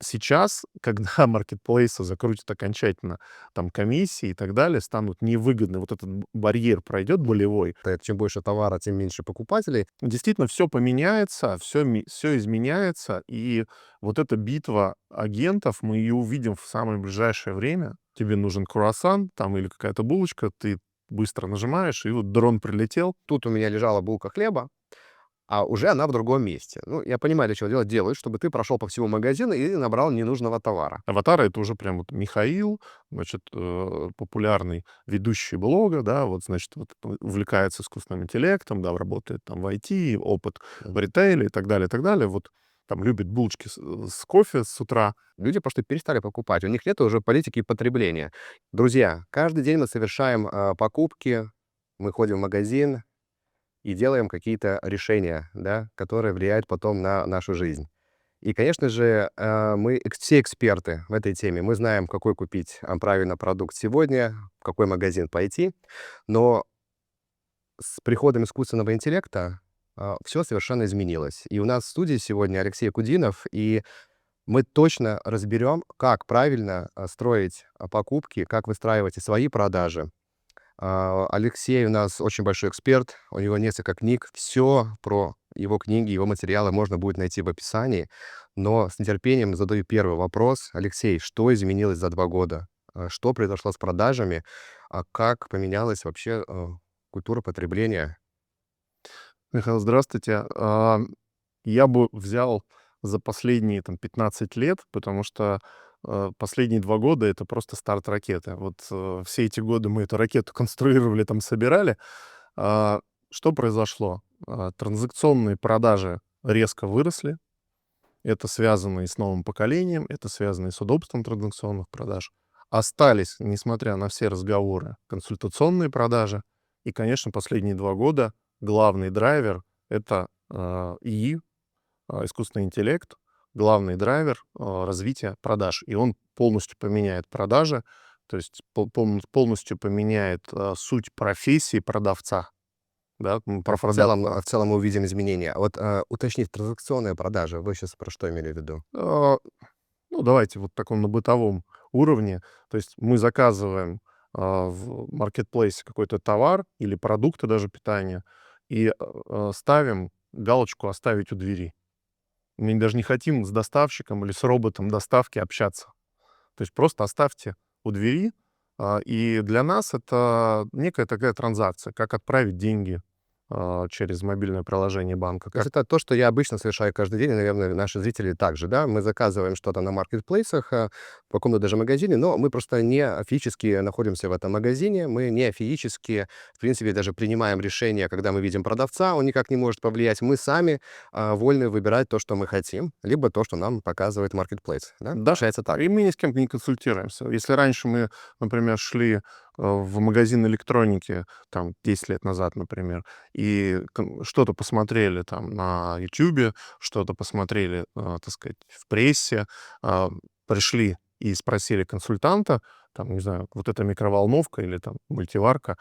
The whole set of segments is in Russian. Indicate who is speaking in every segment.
Speaker 1: Сейчас, когда маркетплейсы закрутят окончательно там комиссии и так далее, станут невыгодны, вот этот барьер пройдет болевой,
Speaker 2: Чем больше товара, тем меньше покупателей.
Speaker 1: действительно все поменяется, все изменяется, и вот эта битва агентов, мы ее увидим в самое ближайшее время. Тебе нужен круассан там или какая-то булочка, ты быстро нажимаешь, и вот дрон прилетел.
Speaker 2: Тут у меня лежала булка хлеба, а уже она в другом месте. Ну, я понимаю, для чего делают, чтобы ты прошел по всему магазину и набрал ненужного товара.
Speaker 1: Аватары — это уже прям вот Михаил, значит, популярный ведущий блога, да, вот, значит, вот увлекается искусственным интеллектом, да, работает там в IT, опыт в
Speaker 2: Мгм.
Speaker 1: ритейле и так далее, и так далее. Вот там любит булочки с кофе с утра.
Speaker 2: Люди просто перестали покупать. У них нет уже политики потребления. Друзья, каждый день мы совершаем покупки, мы ходим в магазин и делаем какие-то решения, да, которые влияют потом на нашу жизнь. И, конечно же, мы все эксперты в этой теме. Мы знаем, какой купить правильно продукт сегодня, в какой магазин пойти. Но с приходом искусственного интеллекта все совершенно изменилось. И у нас в студии сегодня Алексей Кудинов, и мы точно разберем, как правильно строить покупки, как выстраивать и свои продажи. Алексей у нас очень большой эксперт, у него несколько книг. Все про его книги, его материалы можно будет найти в описании. Но с нетерпением задаю первый вопрос. Алексей, что изменилось за 2 года? Что произошло с продажами? Как поменялась вообще культура потребления?
Speaker 1: Михаил, здравствуйте. Я бы взял за последние там 15 лет, потому что последние 2 года — это просто старт ракеты. Вот все эти годы мы эту ракету конструировали, там собирали. А, Что произошло? Транзакционные продажи резко выросли. Это связано и с новым поколением, это связано и с удобством транзакционных продаж. Остались, несмотря на все разговоры, консультационные продажи. И, конечно, последние 2 года главный драйвер — это ИИ, искусственный интеллект, главный драйвер развития продаж. И он полностью поменяет продажи, то есть полностью поменяет суть профессии продавца. Да,
Speaker 2: То
Speaker 1: про
Speaker 2: есть в целом мы увидим изменения. Вот уточнить, транзакционные продажи, вы сейчас про что имели в виду?
Speaker 1: продавца. Ну, давайте вот таком на бытовом уровне. То есть мы заказываем в маркетплейсе какой-то товар или продукты даже питания и ставим галочку «Оставить у двери». Мы даже не хотим с доставщиком или с роботом доставки общаться. То есть просто оставьте у двери, и для нас это некая такая транзакция, как отправить деньги через мобильное приложение банка,
Speaker 2: То есть
Speaker 1: как.
Speaker 2: это то, что я обычно совершаю каждый день, и, наверное, наши зрители также, да? Мы заказываем что-то на маркетплейсах, в каком-то даже магазине, но мы просто не физически находимся в этом магазине, мы не физически, в принципе, даже принимаем решение, когда мы видим продавца, он никак не может повлиять. Мы сами вольны выбирать то, что мы хотим, либо то, что нам показывает маркетплейс, да?
Speaker 1: Да,
Speaker 2: Получается так.
Speaker 1: и мы ни с кем не консультируемся. Если раньше мы, например, шли в магазин электроники, там, 10 лет назад, например, и что-то посмотрели там на "Ютубе", что-то посмотрели, так сказать, в прессе, а, пришли и спросили консультанта, там, не знаю, вот эта микроволновка или там мультиварка,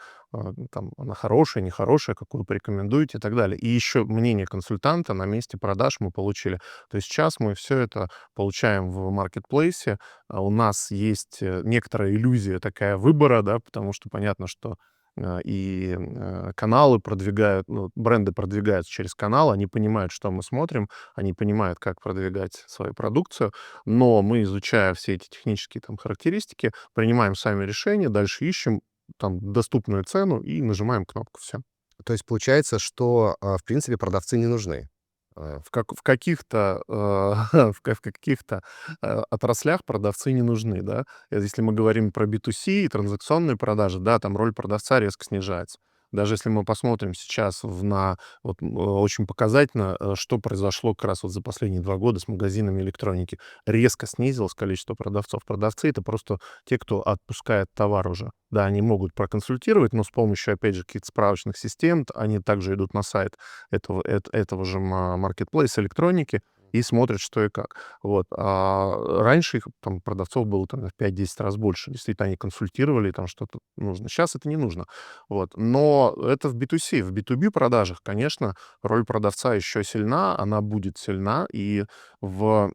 Speaker 1: там, она хорошая, нехорошая, какую порекомендуете и так далее. И еще мнение консультанта на месте продаж мы получили. То есть сейчас мы все это получаем в маркетплейсе. У нас есть некоторая иллюзия такая выбора, да, потому что понятно, что каналы продвигают, ну, бренды продвигаются через канал, они понимают, что мы смотрим, они понимают, как продвигать свою продукцию, но мы, изучая все эти технические там характеристики, принимаем сами решения, дальше ищем там доступную цену и нажимаем кнопку "Все".
Speaker 2: То есть получается, что, в принципе, продавцы не нужны. Э,
Speaker 1: В каких-то, в каких-то, отраслях продавцы не нужны, да. Если мы говорим про B2C и транзакционные продажи, да, там роль продавца резко снижается. Даже если мы посмотрим сейчас вот, очень показательно, что произошло как раз вот за последние 2 года с магазинами электроники. Резко снизилось количество продавцов. Продавцы — это просто те, кто отпускает товар уже. Да, они могут проконсультировать, но с помощью, опять же, каких-то справочных систем они также идут на сайт этого же маркетплейса электроники и смотрят, что и как. Вот. А раньше их там продавцов было там в 5-10 раз больше. Действительно, они консультировали, там что-то нужно. Сейчас это не нужно. Вот. Но это в B2C. В B2B продажах, конечно, роль продавца еще сильна, она будет сильна, и в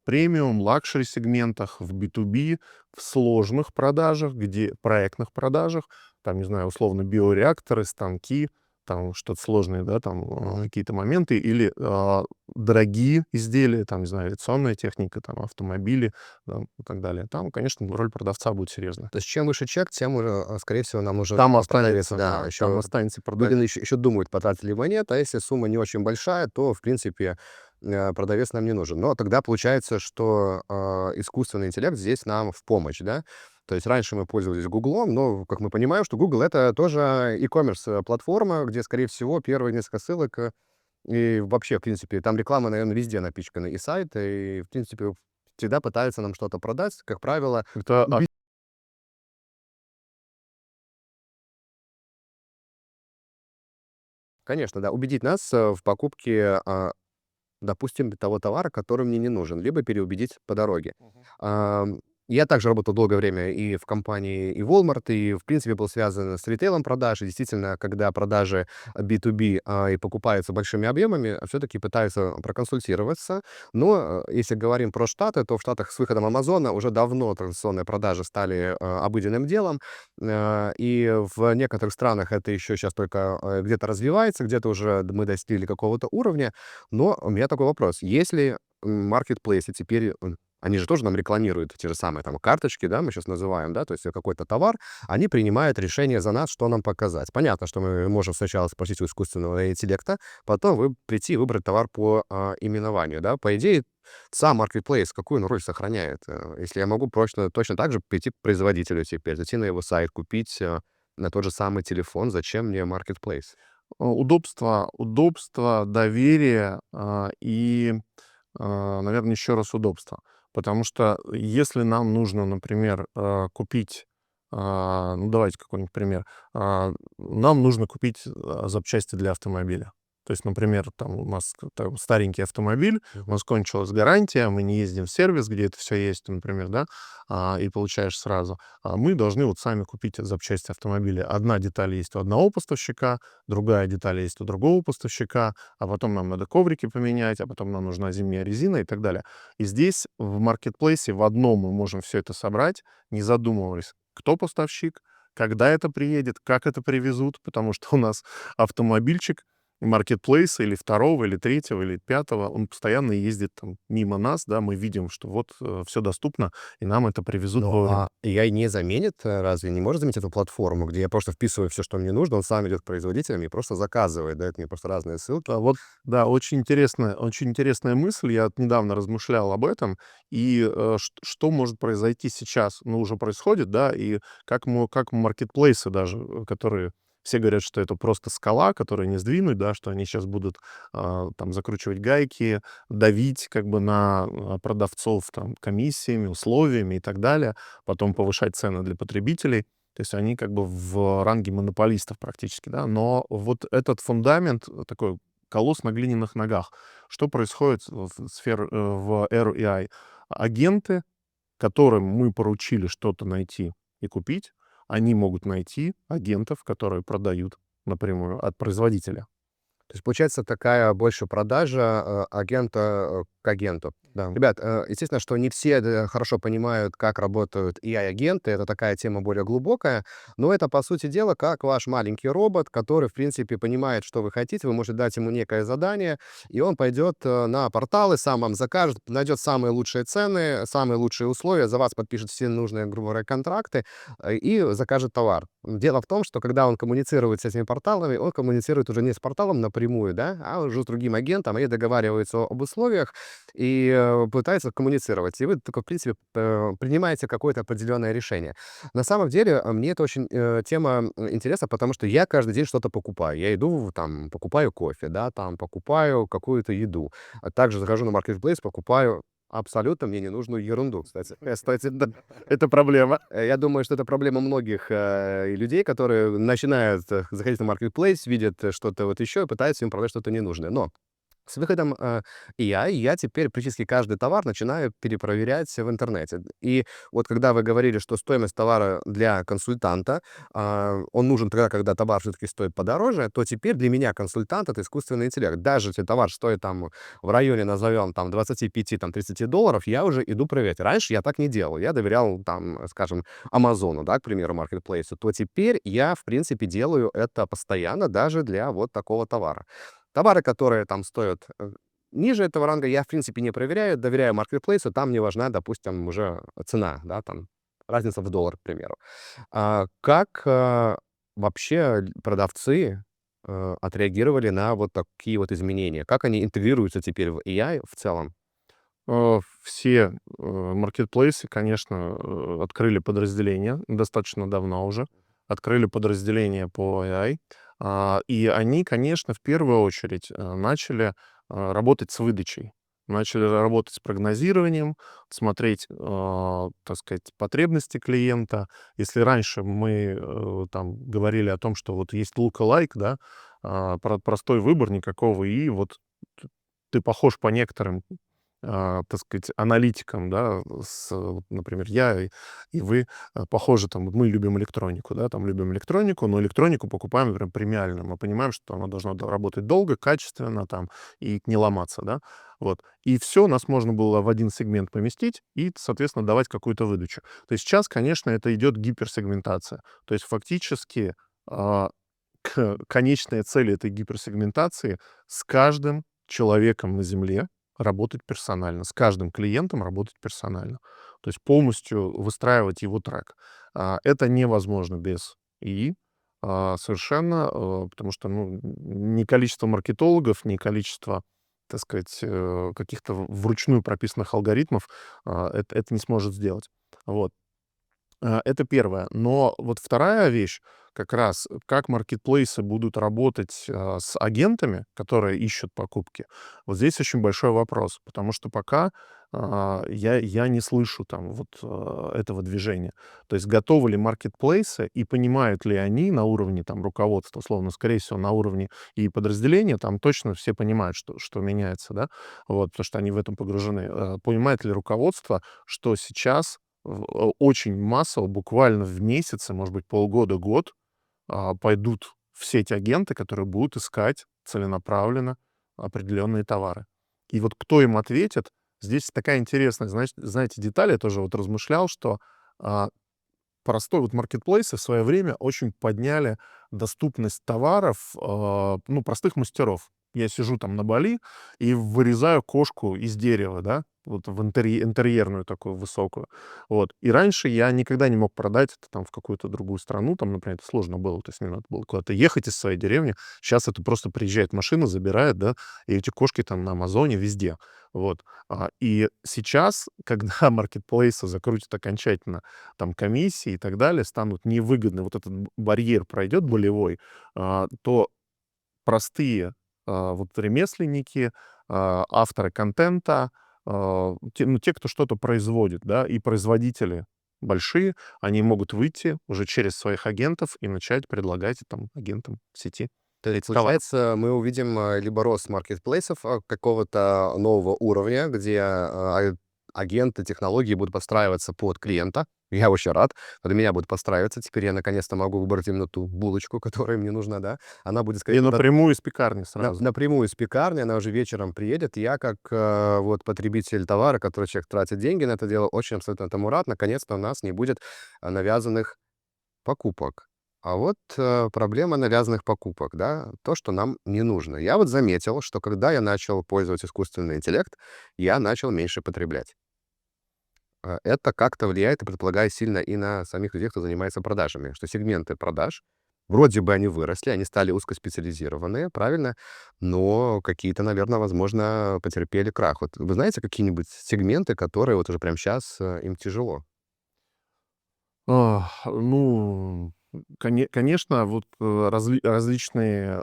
Speaker 1: премиум, лакшери сегментах, в B2B, в сложных продажах, где проектных продажах, там, не знаю, условно, биореакторы, станки, там что-то сложное, да, там какие-то моменты, или дорогие изделия, там, не знаю, авиационная техника, там, автомобили, и так далее. Там, конечно, роль продавца будет серьезная.
Speaker 2: То есть чем выше чек, тем уже, скорее всего, нам нужен
Speaker 1: Там
Speaker 2: продавец.
Speaker 1: останется,
Speaker 2: Да,
Speaker 1: да, там
Speaker 2: еще
Speaker 1: останется
Speaker 2: люди
Speaker 1: продавец.
Speaker 2: еще думают, потратить ли монет, а если сумма не очень большая, то, в принципе, продавец нам не нужен. Но тогда получается, что искусственный интеллект здесь нам в помощь, да? То есть раньше мы пользовались Гуглом, но, как мы понимаем, что Google — это тоже e-commerce платформа, где, скорее всего, первые несколько ссылок и вообще, в принципе, там реклама, наверное, везде напичкана, и сайты, и, в принципе, всегда пытаются нам что-то продать. Как правило,
Speaker 1: Это
Speaker 2: конечно, да, убедить нас в покупке, допустим, того товара, который мне не нужен, либо переубедить по дороге.
Speaker 1: Мгм.
Speaker 2: Ам, я также работал долгое время и в компании, и Walmart, и, в принципе, был связан с ритейлом продаж. И действительно, когда продажи B2B и покупаются большими объемами, все-таки пытаются проконсультироваться. Но если говорим про Штаты, то в Штатах с выходом Амазона уже давно традиционные продажи стали обыденным делом. И в некоторых странах это еще сейчас только где-то развивается, где-то уже мы достигли какого-то уровня. Но у меня такой вопрос. Если маркетплейсы теперь, они же тоже нам рекламируют те же самые там карточки, да, мы сейчас называем, да, то есть какой-то товар, они принимают решение за нас, что нам показать. Понятно, что мы можем сначала спросить у искусственного интеллекта, потом прийти и выбрать товар по именованию, да. По идее, сам маркетплейс какую он роль сохраняет? Если я могу точно так же прийти к производителю теперь, зайти на его сайт, купить на тот же самый телефон, зачем мне маркетплейс?
Speaker 1: удобство, доверие, наверное, еще раз удобство. Потому что если нам нужно, например, купить, ну, давайте какой-нибудь пример. Нам нужно купить, запчасти для автомобиля. То есть, например, там у нас там старенький автомобиль, у
Speaker 2: Мгм.
Speaker 1: нас кончилась гарантия, мы не ездим в сервис, где это все есть, например, да, и получаешь сразу. Мы должны вот сами купить запчасти автомобиля. Одна деталь есть у одного поставщика, другая деталь есть у другого поставщика, а потом нам надо коврики поменять, а потом нам нужна зимняя резина и так далее. И здесь в маркетплейсе в одном мы можем все это собрать, не задумываясь, кто поставщик, когда это приедет, как это привезут, потому что у нас автомобильчик маркетплейса или второго, или третьего, или пятого, он постоянно ездит там мимо нас, да, мы видим, что вот все доступно, и нам это привезут
Speaker 2: Ну,
Speaker 1: вовремя.
Speaker 2: AI не заменит, разве не может заменить эту платформу, где я просто вписываю все, что мне нужно, он сам идет к производителям и просто заказывает, дает мне просто разные ссылки?
Speaker 1: Вот, да, очень интересная мысль. Я вот недавно размышлял об этом. И что может произойти сейчас? Ну, уже происходит, да, и как маркетплейсы даже, которые все говорят, что это просто скала, которую не сдвинуть, да, что они сейчас будут там закручивать гайки, давить как бы на продавцов там комиссиями, условиями и так далее, потом повышать цены для потребителей. То есть они как бы в ранге монополистов практически, да. Но вот этот фундамент такой колосс на глиняных ногах. Что происходит в эру AI? Агенты, которым мы поручили что-то найти и купить, они могут найти агентов, которые продают напрямую от производителя.
Speaker 2: То есть получается такая больше продажа, агента, к агенту.
Speaker 1: Да.
Speaker 2: Ребят, естественно, что не все, хорошо понимают, как работают AI-агенты. Это такая тема более глубокая. Но это, по сути дела, как ваш маленький робот, который, в принципе, понимает, что вы хотите. Вы можете дать ему некое задание, и он пойдет, на порталы, сам вам закажет, найдет самые лучшие цены, самые лучшие условия, за вас подпишет все нужные, грубо говоря, контракты, и закажет товар. Дело в том, что когда он коммуницирует с этими порталами, он коммуницирует уже не с порталом напрямую, да, а уже с другим агентом. Они договариваются об условиях и пытаются коммуницировать. И вы только, в принципе, принимаете какое-то определенное решение. На самом деле, мне это очень тема интересна, потому что я каждый день что-то покупаю. Я иду, там, покупаю кофе, да, там, покупаю какую-то еду. А также захожу на Marketplace, покупаю абсолютно мне ненужную ерунду, кстати. Кстати, да, это проблема. Я думаю, что это проблема многих и людей, которые начинают заходить на Marketplace, видят что-то вот еще и пытаются им продать что-то ненужное. Но С выходом AI я теперь практически каждый товар начинаю перепроверять в интернете. И вот когда вы говорили, что стоимость товара для консультанта, он нужен тогда, когда товар все-таки стоит подороже, то теперь для меня консультант — это искусственный интеллект. Даже если товар стоит там в районе, назовем, там 25-30 долларов, я уже иду проверять. Раньше я так не делал. Я доверял, там, скажем, Амазону, да, к примеру, маркетплейсу. То теперь я, в принципе, делаю это постоянно даже для вот такого товара. Товары, которые там стоят ниже этого ранга, я, в принципе, не проверяю, доверяю маркетплейсу, там мне важна, допустим, уже цена, да, там разница в доллар, к примеру. Как вообще продавцы отреагировали на вот такие вот изменения? Как они интегрируются теперь в AI в целом?
Speaker 1: Все маркетплейсы, конечно, открыли подразделения достаточно давно уже. Открыли подразделение по AI. И они, конечно, в первую очередь начали работать с выдачей. Начали работать с прогнозированием, смотреть, так сказать, потребности клиента. Если раньше мы там говорили о том, что вот есть lookalike, да, простой выбор, никакого, и вот ты похож по некоторым так сказать, аналитикам, да, вот, например, я и вы похожи, там, вот мы любим электронику, да, там, любим электронику, но электронику покупаем, например, премиальную. Мы понимаем, что она должна работать долго, качественно, там, и не ломаться, да, вот. И все, нас можно было в один сегмент поместить и, соответственно, давать какую-то выдачу. То есть сейчас, конечно, это идет гиперсегментация. То есть фактически а, конечная цель этой гиперсегментации с каждым человеком на Земле работать персонально, с каждым клиентом работать персонально. То есть полностью выстраивать его трек. Это невозможно без ИИ, совершенно, потому что, ну, ни количество маркетологов, ни количество, так сказать, каких-то вручную прописанных алгоритмов это не сможет сделать. Вот. Это первое. Но вот вторая вещь, как раз, как маркетплейсы будут работать, с агентами, которые ищут покупки. Вот здесь очень большой вопрос, потому что пока, я не слышу там вот, этого движения. То есть готовы ли маркетплейсы и понимают ли они на уровне там руководства, условно, скорее всего, на уровне и подразделения, там точно все понимают, что меняется, да, вот, потому что они в этом погружены. Понимает ли руководство, что сейчас очень массово, буквально в месяцы, может быть, полгода, год, пойдут в сеть агенты, которые будут искать целенаправленно определенные товары. И вот кто им ответит, здесь такая интересная, знаете, деталь, я тоже вот размышлял, что а, простой вот маркетплейсы в свое время очень подняли доступность товаров, ну, простых мастеров. Я сижу там на Бали и вырезаю кошку из дерева, да, вот в интерьерную такую высокую. Вот. И раньше я никогда не мог продать это там в какую-то другую страну, там, например, это сложно было, то есть мне надо было куда-то ехать из своей деревни. Сейчас это просто приезжает машина, забирает, да, и эти кошки там на Амазоне везде. Вот. И сейчас, когда маркетплейсы закрутят окончательно там комиссии и так далее станут невыгодны, вот этот барьер пройдет болевой, то простые вот ремесленники, авторы контента, ну, те, кто что-то производит, да, и производители большие, они могут выйти уже через своих агентов и начать предлагать там агентам сети
Speaker 2: То есть,
Speaker 1: эти товары.
Speaker 2: получается, мы увидим либо рост маркетплейсов какого-то нового уровня, где агенты, технологии будут подстраиваться под клиента. Я очень рад. Под меня будут подстраиваться. Теперь я наконец-то могу выбрать именно ту булочку, которая мне нужна, да. Она будет, скорее
Speaker 1: И
Speaker 2: всего,
Speaker 1: напрямую из пекарни сразу.
Speaker 2: напрямую из пекарни, она уже вечером приедет. Я, как вот потребитель товара, который человек тратит деньги на это дело, очень абсолютно этому рад. Наконец-то у нас не будет навязанных покупок. А вот проблема навязанных покупок, да, то, что нам не нужно. Я вот заметил, что когда я начал пользоваться искусственный интеллект, я начал меньше потреблять. Это как-то влияет, я предполагаю, сильно и на самих людей, кто занимается продажами, что сегменты продаж, вроде бы они выросли, они стали узкоспециализированные, правильно, но какие-то, наверное, возможно, потерпели крах. Вот вы знаете какие-нибудь сегменты, которые вот уже прямо сейчас им тяжело?
Speaker 1: Ну, конечно, вот, различные,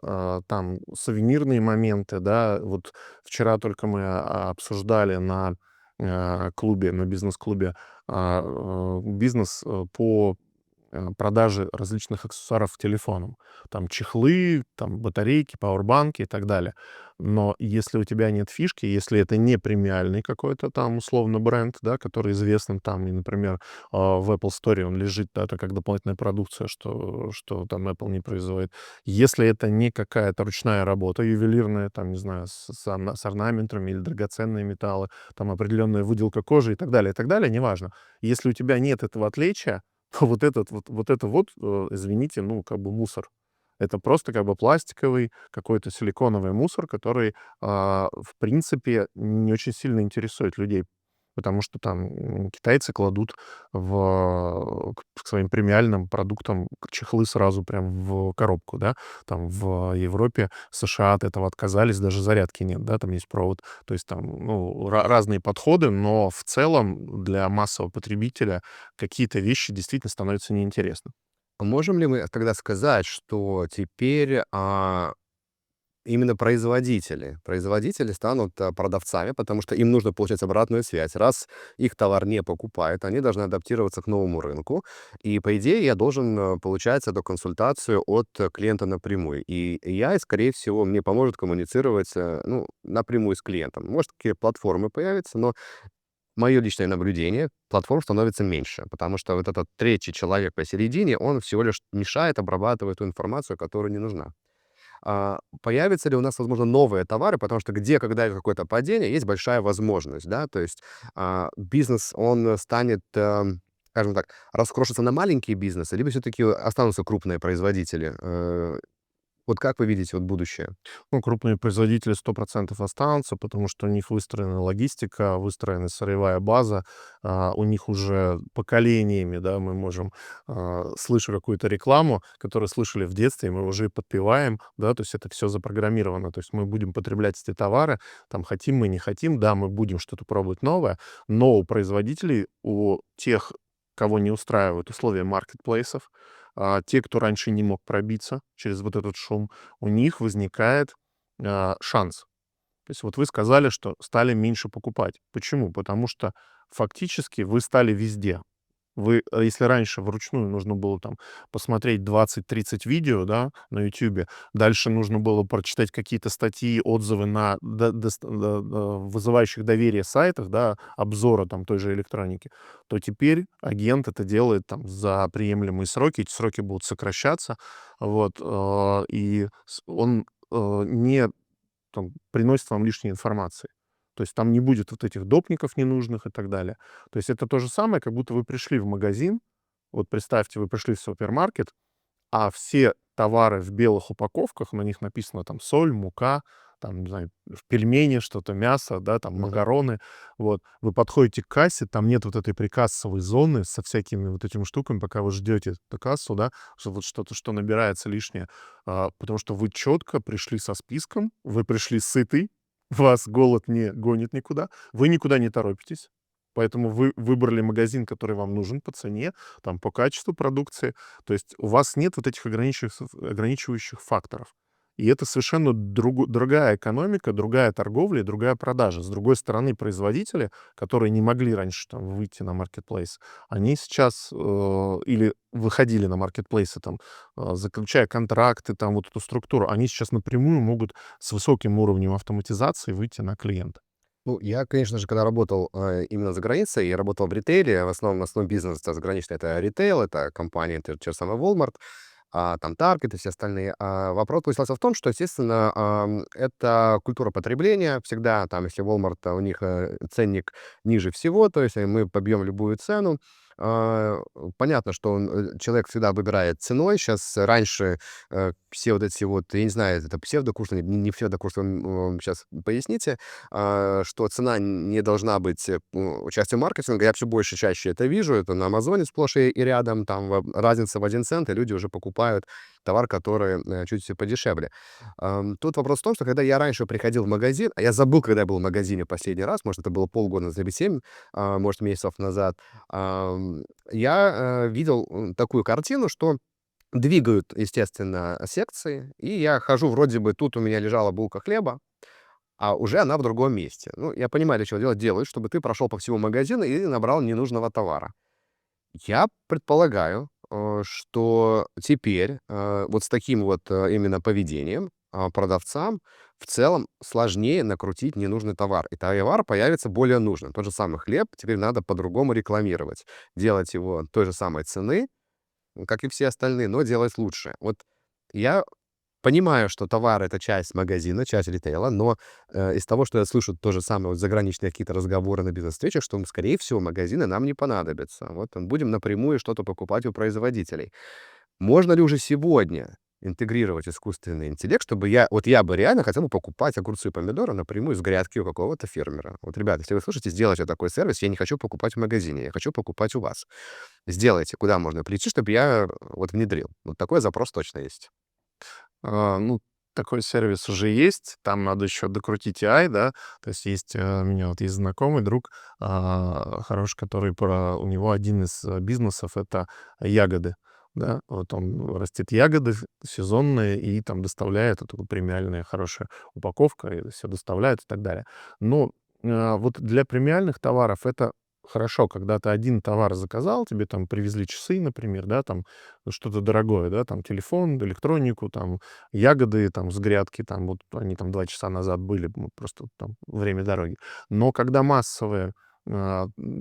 Speaker 1: там сувенирные моменты, да. Вот вчера только мы, обсуждали на бизнес-клубе, бизнес, по продажи различных аксессуаров к телефонам. Там чехлы, там батарейки, пауэрбанки и так далее. Но если у тебя нет фишки, если это не премиальный какой-то там условно бренд, да, который известен там, и, например, в Apple Store он лежит, да, это как дополнительная продукция, что там Apple не производит. Если это не какая-то ручная работа ювелирная, там, не знаю, с орнаментами или драгоценные металлы, там определенная выделка кожи и так далее, неважно. Если у тебя нет этого отличия, то вот это вот, извините, ну, как бы мусор. Это просто как бы пластиковый, какой-то силиконовый мусор, который, в принципе, не очень сильно интересует людей. Потому что там, китайцы кладут к своим премиальным продуктам чехлы сразу прям в коробку, да. Там в Европе, США от этого отказались, даже зарядки нет, да, там есть провод. То есть там, ну, разные подходы, но в целом для массового потребителя какие-то вещи действительно становятся неинтересны.
Speaker 2: Можем ли мы тогда сказать, что теперь, именно производители станут, продавцами, потому что им нужно получать обратную связь. Раз их товар не покупают, они должны адаптироваться к новому рынку. И, по идее, я должен, получать эту консультацию от клиента напрямую. И я, скорее всего, мне поможет коммуницировать, ну, напрямую с клиентом. Может, какие платформы появятся, но мое личное наблюдение, платформ становится меньше, потому что вот этот третий человек посередине, он всего лишь мешает обрабатывать ту информацию, которая не нужна. Появятся ли у нас, возможно, новые товары, потому что где, когда есть какое-то падение, есть большая возможность, да, то есть бизнес, он станет, скажем так, раскрошится на маленькие бизнесы, либо все-таки останутся крупные производители. Вот как вы видите вот будущее?
Speaker 1: Ну, крупные производители 100% останутся, потому что у них выстроена логистика, выстроена сырьевая база, у них уже поколениями, да, мы можем, слыша какую-то рекламу, которую слышали в детстве, мы уже подпеваем, да, то есть это все запрограммировано, то есть мы будем потреблять эти товары, там, хотим мы, не хотим, да, мы будем что-то пробовать новое, но у производителей, у тех, кого не устраивают условия маркетплейсов, те, кто раньше не мог пробиться через вот этот шум, у них возникает, шанс. То есть вот вы сказали, что стали меньше покупать. Почему? Потому что фактически вы стали везде. Если раньше вручную нужно было там посмотреть 20-30 видео, да, на "Ютубе", дальше нужно было прочитать какие-то статьи, отзывы на вызывающих доверие сайтах, да, обзора там той же электроники, то теперь агент это делает там за приемлемые сроки. Эти сроки будут сокращаться, вот, и он, не там приносит вам лишней информации. То есть там не будет вот этих допников ненужных и так далее. То есть это то же самое, как будто вы пришли в магазин. Вот представьте, вы пришли в супермаркет, а все товары в белых упаковках, на них написано там соль, мука, там, не знаю, пельмени, что-то, мясо, да, там
Speaker 2: Мгм.
Speaker 1: макароны. Вот. Вы подходите к кассе, там нет вот этой прикассовой зоны со всякими вот этими штуками, пока вы ждете эту кассу, да, что вот что-то, что набирается лишнее. Потому что вы четко пришли со списком, вы пришли сытый, вас голод не гонит никуда, вы никуда не торопитесь. Поэтому вы выбрали магазин, который вам нужен по цене, там, по качеству продукции. То есть у вас нет вот этих ограничивающих факторов. И это совершенно другая экономика, другая торговля и другая продажа. С другой стороны, производители, которые не могли раньше там выйти на маркетплейс, они сейчас или выходили на маркетплейсы, там, заключая контракты, там, вот эту структуру, они сейчас напрямую могут с высоким уровнем автоматизации выйти на клиента.
Speaker 2: Ну, я, конечно же, когда работал, именно за границей, я работал в ритейле, в основном бизнес заграничный — это ритейл, это компании, это те же самые Walmart, там Target и все остальные. Вопрос заключался в том, что, естественно, это культура потребления. Всегда там, если Walmart, у них ценник ниже всего, то есть мы побьем любую цену. Понятно, что человек всегда выбирает ценой. Сейчас раньше все вот эти вот, я не знаю, это псевдокурс, не псевдокурс, сейчас поясните, что цена не должна быть частью маркетинга. Я все больше, чаще это вижу. Это на Амазоне сплошь и рядом. Там разница в 1 цент, и люди уже покупают товар, который чуть подешевле. Тут вопрос в том, что когда я раньше приходил в магазин, а я забыл, когда я был в магазине последний раз, может, это было полгода назад или 7, может, месяцев назад, я видел такую картину, что двигают, естественно, секции, и я хожу, вроде бы тут у меня лежала булка хлеба, а уже она в другом месте. Ну, я понимаю, для чего делают, чтобы ты прошел по всему магазину и набрал ненужного товара. Я предполагаю, что теперь, вот с таким вот, именно поведением, продавцам в целом сложнее накрутить ненужный товар. И товар появится более нужным. Тот же самый хлеб теперь надо по-другому рекламировать. Делать его той же самой цены, как и все остальные, но делать лучше. Вот я понимаю, что товар — это часть магазина, часть ритейла, но, из того, что я слышу, то же самое, вот заграничные какие-то разговоры на бизнес-встречах, что, скорее всего, магазины нам не понадобятся. Вот будем напрямую что-то покупать у производителей. Можно ли уже сегодня интегрировать искусственный интеллект, чтобы я бы реально хотел бы покупать огурцы и помидоры напрямую с грядки у какого-то фермера? Вот, ребята, если вы слушаете, сделайте такой сервис. Я не хочу покупать в магазине, я хочу покупать у вас. Сделайте, куда можно прийти, чтобы я вот внедрил. Вот такой запрос точно есть.
Speaker 1: Ну, такой сервис уже есть, там надо еще докрутить AI, да, то есть у меня вот есть знакомый друг, хороший, у него один из бизнесов — это ягоды, да, вот он растит ягоды сезонные и там доставляет, это такая премиальная хорошая упаковка, и все доставляет и так далее. Но вот для премиальных товаров это хорошо, когда ты один товар заказал, тебе там привезли часы, например, да, там что-то дорогое, да, там телефон, электронику, там ягоды там с грядки, там вот они там 2 часа назад были, просто там время дороги. Но когда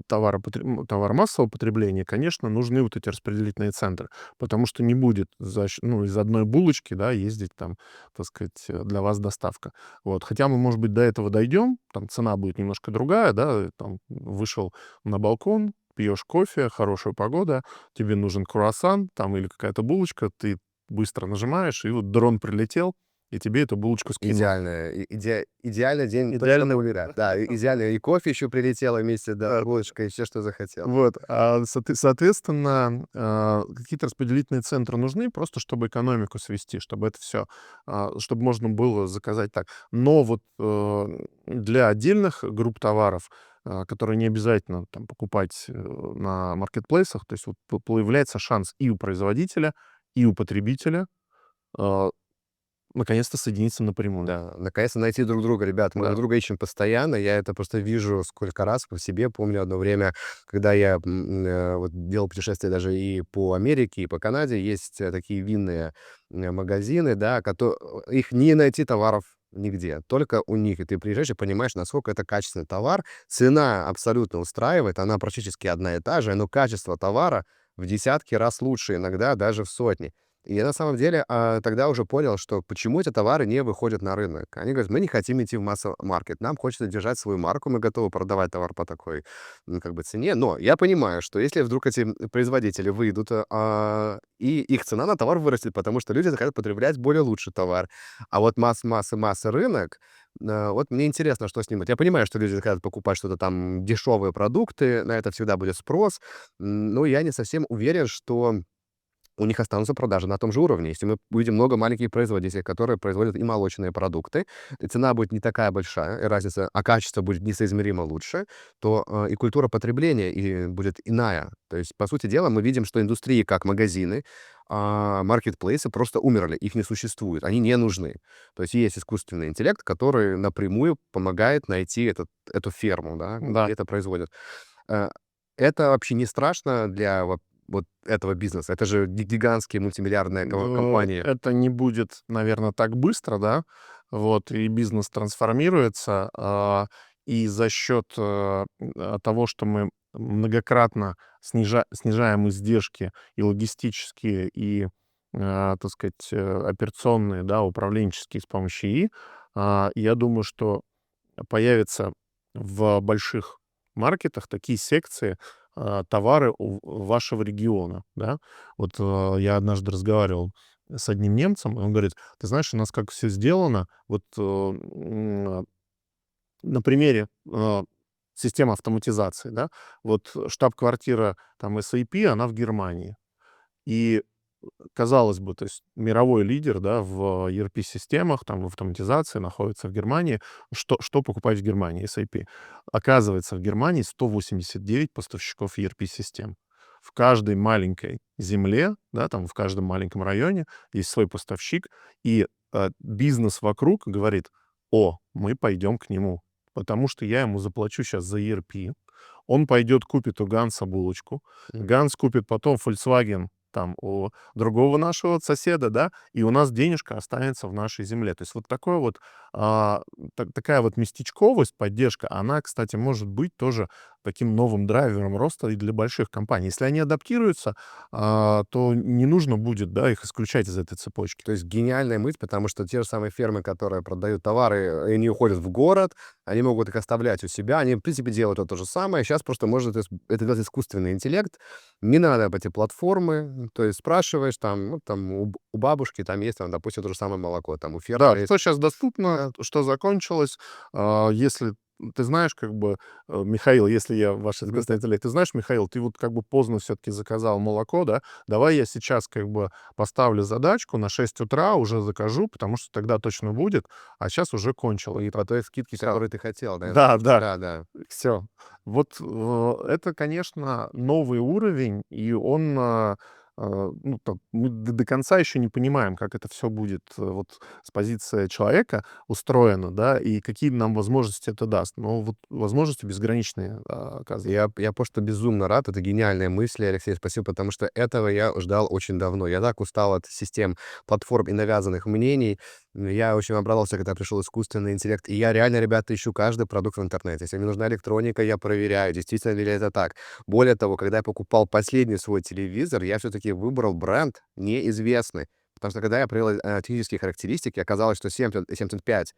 Speaker 1: товар массового потребления, конечно, нужны вот эти распределительные центры, потому что не будет из одной булочки, да, ездить там, так сказать, для вас доставка. Вот. Хотя мы, может быть, до этого дойдем, там цена будет немножко другая, да, там вышел на балкон, пьешь кофе, хорошая погода, тебе нужен круассан там или какая-то булочка, ты быстро нажимаешь, и вот дрон прилетел, и тебе эту булочку скинул.
Speaker 2: Идеальный день точно
Speaker 1: Идеальный
Speaker 2: был, да. Идеально. И кофе еще прилетело вместе, да,
Speaker 1: да,
Speaker 2: булочка, и все, что захотел.
Speaker 1: вот, соответственно, какие-то распределительные центры нужны просто, чтобы экономику свести, чтобы это все, чтобы можно было заказать так. Но вот, для отдельных групп товаров, которые не обязательно там покупать, на маркетплейсах, то есть вот появляется шанс и у производителя, и у потребителя, а, наконец-то соединиться напрямую.
Speaker 2: Да, наконец-то найти друг друга, ребят. Мы друг
Speaker 1: Да.
Speaker 2: друга ищем постоянно. Я это просто вижу сколько раз по себе. Помню одно время, когда я вот делал путешествия даже и по Америке, и по Канаде. Есть такие винные магазины, да, их не найти товаров нигде, только у них. И ты приезжаешь и понимаешь, насколько это качественный товар. Цена абсолютно устраивает, она практически одна и та же, но качество товара в десятки раз лучше, иногда даже в сотни. И я на самом деле, тогда уже понял, что почему эти товары не выходят на рынок. Они говорят: "Мы не хотим идти в масс-маркет, нам хочется держать свою марку, мы готовы продавать товар по такой, как бы цене". Но я понимаю, что если вдруг эти производители выйдут, и их цена на товар вырастет, потому что люди захотят потреблять более лучший товар. А вот массы рынок, вот мне интересно, что с ним будет. Я понимаю, что люди захотят покупать что-то там, дешевые продукты, на это всегда будет спрос, но я не совсем уверен, что у них останутся продажи на том же уровне. Если мы увидим много маленьких производителей, которые производят и молочные продукты, и цена будет не такая большая, и разница, а качество будет несоизмеримо лучше, то и культура потребления и будет иная. То есть, по сути дела, мы видим, что индустрии, как магазины, маркетплейсы просто умерли, их не существует, они не нужны. То есть искусственный интеллект, который напрямую помогает найти эту ферму, да,
Speaker 1: Да.
Speaker 2: где это производят. Э, Это вообще не страшно для вот этого бизнеса? Это же гигантские мультимиллиардные компании.
Speaker 1: Это не будет, наверное, так быстро, да. Вот, и бизнес трансформируется, и за счет, того, что мы многократно снижаем издержки и логистические, и, так сказать, операционные, да, управленческие с помощью ИИ, я думаю, что появятся в больших маркетах такие секции, товары вашего региона, да. Вот, я однажды разговаривал с одним немцем, и он говорит: "Ты знаешь, у нас как все сделано, вот, на примере, системы автоматизации, да. Вот штаб-квартира там SAP, она в Германии. И казалось бы, то есть мировой лидер, да, в ERP-системах, там, в автоматизации находится в Германии. Что покупать в Германии? SAP. Оказывается, в Германии 189 поставщиков ERP-систем. В каждой маленькой земле, да, там, в каждом маленьком районе есть свой поставщик, и бизнес вокруг говорит: "О, мы пойдем к нему, потому что я ему заплачу сейчас за ERP". Он пойдет, купит у Ганса булочку.
Speaker 2: М.
Speaker 1: Ганс купит потом Volkswagen там у другого нашего соседа, да, и у нас денежка останется в нашей земле. То есть вот такое вот, такая вот местечковость, поддержка, она, кстати, может быть тоже таким новым драйвером роста и для больших компаний. Если они адаптируются, то не нужно будет, да, их исключать из этой цепочки.
Speaker 2: То есть гениальная мысль, потому что те же самые фермы, которые продают товары, они уходят в город, они могут их оставлять у себя, они, в принципе, делают то же самое. Сейчас просто может это делать искусственный интеллект. Не надо об эти платформы, то есть спрашиваешь там, ну, там у бабушки там есть, там, допустим, то же самое молоко, там у
Speaker 1: Да,
Speaker 2: фермера есть.
Speaker 1: что сейчас доступно, что закончилось. Если ты знаешь, как бы, Михаил, если я ваш
Speaker 2: Мгм.
Speaker 1: искусственный интеллект, ты знаешь, Михаил, ты вот как бы поздно все-таки заказал молоко, да, давай я сейчас как бы поставлю задачку на 6 утра, уже закажу, потому что тогда точно будет, а сейчас уже кончилось.
Speaker 2: И по той скидке,
Speaker 1: Все.
Speaker 2: которую ты хотел, да?
Speaker 1: Да, да,
Speaker 2: Да, да.
Speaker 1: все. Вот, это, конечно, новый уровень, и он, ну, там, мы до конца еще не понимаем, как это все будет, вот с позиции человека устроено, да, и какие нам возможности это даст. Но вот возможности безграничные, оказывается.
Speaker 2: Я просто безумно рад. Это гениальные мысли, Алексей, спасибо, потому что этого я ждал очень давно. Я так устал от систем, платформ и навязанных мнений. Я очень обрадовался, когда пришел искусственный интеллект. И я реально, ребята, ищу каждый продукт в интернете. Если мне нужна электроника, я проверяю, действительно ли это так. Более того, когда я покупал последний свой телевизор, я все-таки выбрал бренд неизвестный. Потому что когда я проверил технические характеристики, оказалось, что 75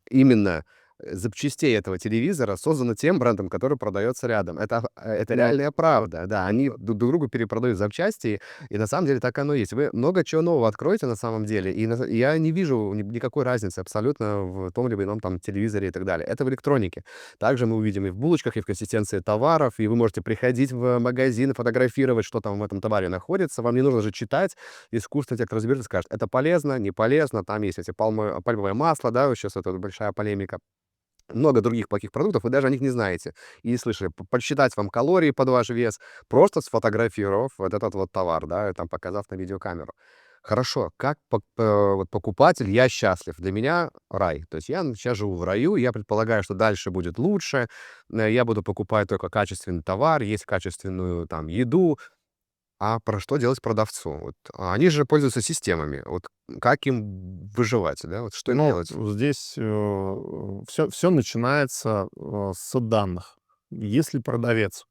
Speaker 2: именно запчастей этого телевизора создано тем брендом, который продается рядом. Это
Speaker 1: Ну,
Speaker 2: реальная правда. Да, они друг другу перепродают запчасти, и на самом деле так оно и есть. Вы много чего нового откроете на самом деле, и я не вижу никакой разницы абсолютно в том либо ином там телевизоре и так далее. Это в электронике. Также мы увидим и в булочках, и в консистенции товаров, и вы можете приходить в магазин, фотографировать, что там в этом товаре находится. Вам не нужно же читать. Искусственный интеллект разберет и скажет, это полезно, не полезно. Там есть эти пальмовое масло, да, вот сейчас это вот большая полемика. Много других плохих продуктов, вы даже о них не знаете и не слышали. Подсчитать вам калории под ваш вес, просто сфотографировав вот этот вот товар, да, и там показав на видеокамеру. Хорошо, как вот покупатель я счастлив. Для меня рай. То есть я сейчас живу в раю, я предполагаю, что дальше будет лучше. Я буду покупать только качественный товар, есть качественную там еду. А про что делать продавцу? Вот, они же пользуются системами. Вот как им выживать, да? Вот что им
Speaker 1: ну,
Speaker 2: делать?
Speaker 1: здесь все начинается с данных. Если продавец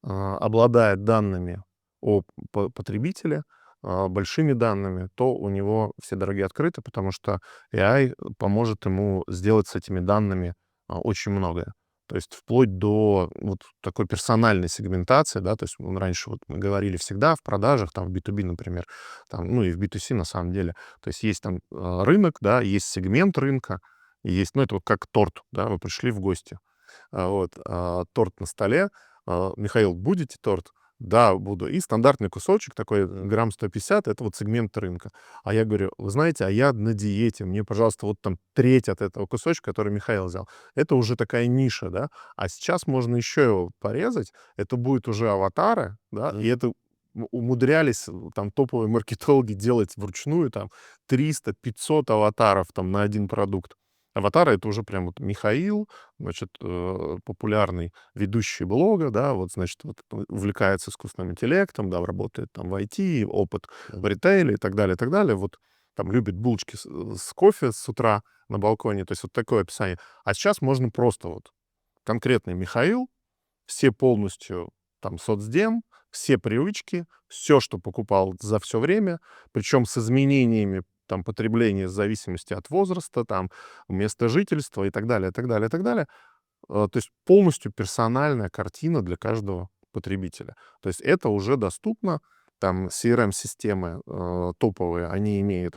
Speaker 1: обладает данными о потребителе, большими данными, то у него все дороги открыты, потому что AI поможет ему сделать с этими данными очень многое. То есть вплоть до вот такой персональной сегментации, да, то есть раньше вот мы говорили всегда в продажах, там в B2B, например, там, ну и в B2C на самом деле, то есть есть там рынок, да, есть сегмент рынка, есть, ну это вот как торт, да, вы пришли в гости, торт на столе. Михаил, будете торт? Да, буду. И стандартный кусочек такой, грамм 150, это вот сегмент рынка. А я говорю, вы знаете, а я на диете, мне, пожалуйста, вот там треть от этого кусочка, который Михаил взял. Это уже такая ниша, да. А сейчас можно еще его порезать, это будет уже аватары, да, и это умудрялись там топовые маркетологи делать вручную там 300-500 аватаров там на один продукт. Аватары — это уже прям вот Михаил, значит, популярный ведущий блога, да, вот, значит, вот увлекается искусственным интеллектом, да, работает там в IT, опыт в ритейле и так далее, и так далее. Вот там любит булочки с кофе с утра на балконе, то есть вот такое описание. А сейчас можно просто вот конкретный Михаил, все полностью там соцдем, все привычки, все, что покупал за все время, причем с изменениями там потребления в зависимости от возраста, там, места жительства и так далее, и так далее, и так далее. То есть полностью персональная картина для каждого потребителя. То есть это уже доступно. Там CRM-системы топовые, они имеют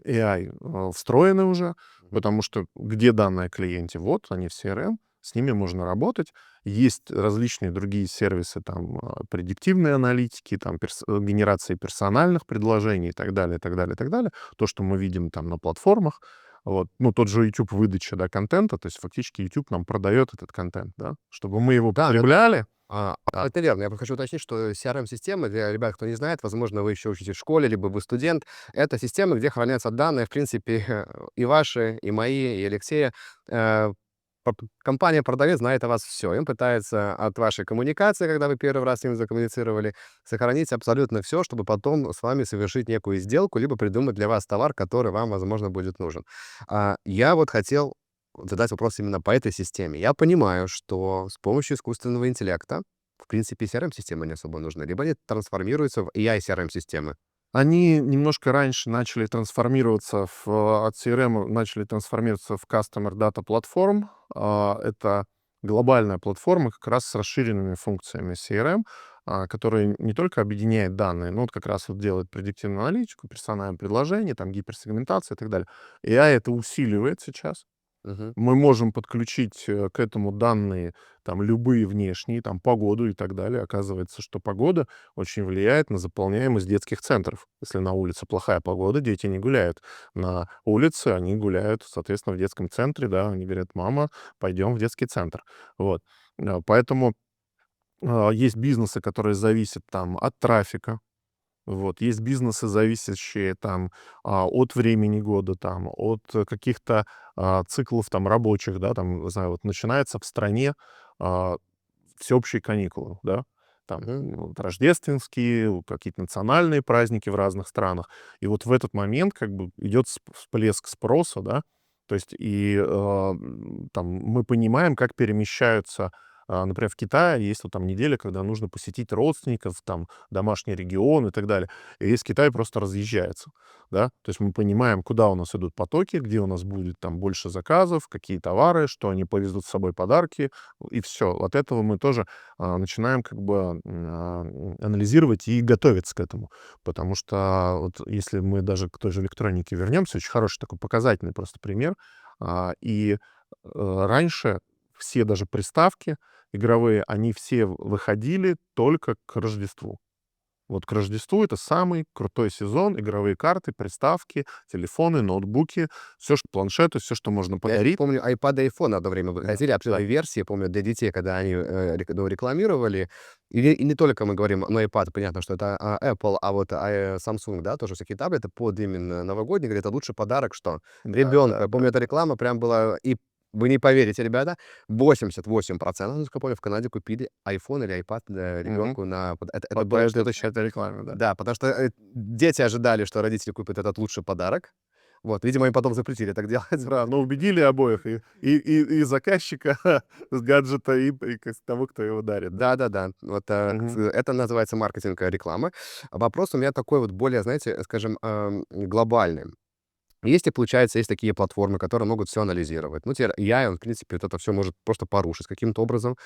Speaker 1: AI встроены уже, потому что где данные о клиенте? Вот они в CRM, с ними можно работать. Есть различные другие сервисы, там, предиктивные аналитики, там, генерации персональных предложений и так далее, и так далее, и так далее. То, что мы видим там на платформах. Вот. Ну, тот же YouTube выдача, да, контента, то есть фактически YouTube нам продает этот контент, да, чтобы мы его
Speaker 2: Да,
Speaker 1: потребляли.
Speaker 2: это верно. Я хочу уточнить, что CRM-система, для ребят, кто не знает, возможно, вы еще учитесь в школе, либо вы студент, это система, где хранятся данные, в принципе, и ваши, и мои, и Алексея, э, Компания-продавец знает о вас все. Он пытается от вашей коммуникации, когда вы первый раз с ним закоммуницировали, сохранить абсолютно все, чтобы потом с вами совершить некую сделку, либо придумать для вас товар, который вам, возможно, будет нужен. Я вот хотел задать вопрос именно по этой системе. Я понимаю, что с помощью искусственного интеллекта, в принципе, CRM-системы не особо нужны, либо они трансформируются в AI CRM-системы.
Speaker 1: Они немножко раньше начали трансформироваться от CRM начали трансформироваться в Customer Data Platform. Это глобальная платформа как раз с расширенными функциями CRM, которая не только объединяет данные, но вот как раз вот делает предиктивную аналитику, персональное предложение, там гиперсегментация и так далее. AI это усиливает сейчас.
Speaker 2: Мгм.
Speaker 1: Мы можем подключить к этому данные, там, любые внешние, там, погоду и так далее. Оказывается, что погода очень влияет на заполняемость детских центров. Если на улице плохая погода, дети не гуляют на улице, они гуляют, соответственно, в детском центре, да, они говорят: «Мама, пойдем в детский центр». Вот. Поэтому есть бизнесы, которые зависят там от трафика, вот. Есть бизнесы, зависящие там от времени года, там, от каких-то циклов там рабочих, да, там, не знаю, вот начинается в стране а, всеобщие каникулы, да, там
Speaker 2: Мгм.
Speaker 1: вот рождественские, какие-то национальные праздники в разных странах. И вот в этот момент как бы идет всплеск спроса, да, то есть там мы понимаем, как перемещаются, например, в Китае есть вот там неделя, когда нужно посетить родственников, там домашний регион и так далее. И весь Китай просто разъезжается, да. То есть мы понимаем, куда у нас идут потоки, где у нас будет там больше заказов, какие товары, что они повезут с собой подарки, и все. От этого мы тоже начинаем как бы анализировать и готовиться к этому. Потому что вот если мы даже к той же электронике вернемся, очень хороший такой показательный просто пример. Раньше все даже приставки игровые, они все выходили только к Рождеству. Вот к Рождеству это самый крутой сезон. Игровые карты, приставки, телефоны, ноутбуки, все, что планшеты, все, что можно
Speaker 2: Я еще
Speaker 1: подарить.
Speaker 2: помню, iPad и iPhone одно время
Speaker 1: Да,
Speaker 2: выходили,
Speaker 1: да.
Speaker 2: определенные версии, помню, для детей, когда они рекламировали. И не только мы говорим, ну, iPad, понятно, что это Apple, а вот Samsung, да, тоже всякие таблеты под именно новогодний, говорит, это лучший подарок, что
Speaker 1: Да,
Speaker 2: ребенку.
Speaker 1: да,
Speaker 2: Я
Speaker 1: да,
Speaker 2: помню, эта
Speaker 1: да.
Speaker 2: реклама прям была, и вы не поверите, ребята, 88%, насколько я помню, в Канаде купили iPhone или iPad
Speaker 1: Мгм.
Speaker 2: ребенку на... Это
Speaker 1: По
Speaker 2: было
Speaker 1: этой
Speaker 2: что-то...
Speaker 1: по этой рекламе, да.
Speaker 2: Да, потому что дети ожидали, что родители купят этот лучший подарок. Вот, видимо, им потом запретили так делать.
Speaker 1: Да, но убедили обоих, и заказчика с гаджета, и того, кто его дарит, да.
Speaker 2: Да-да-да. Вот,
Speaker 1: Мгм.
Speaker 2: это называется маркетинговая реклама. Вопрос у меня такой вот более, знаете, скажем, глобальный. Если, получается, есть такие платформы, которые могут все анализировать. Ну, теперь я, он, в принципе, вот это все может просто порушить каким-то образом.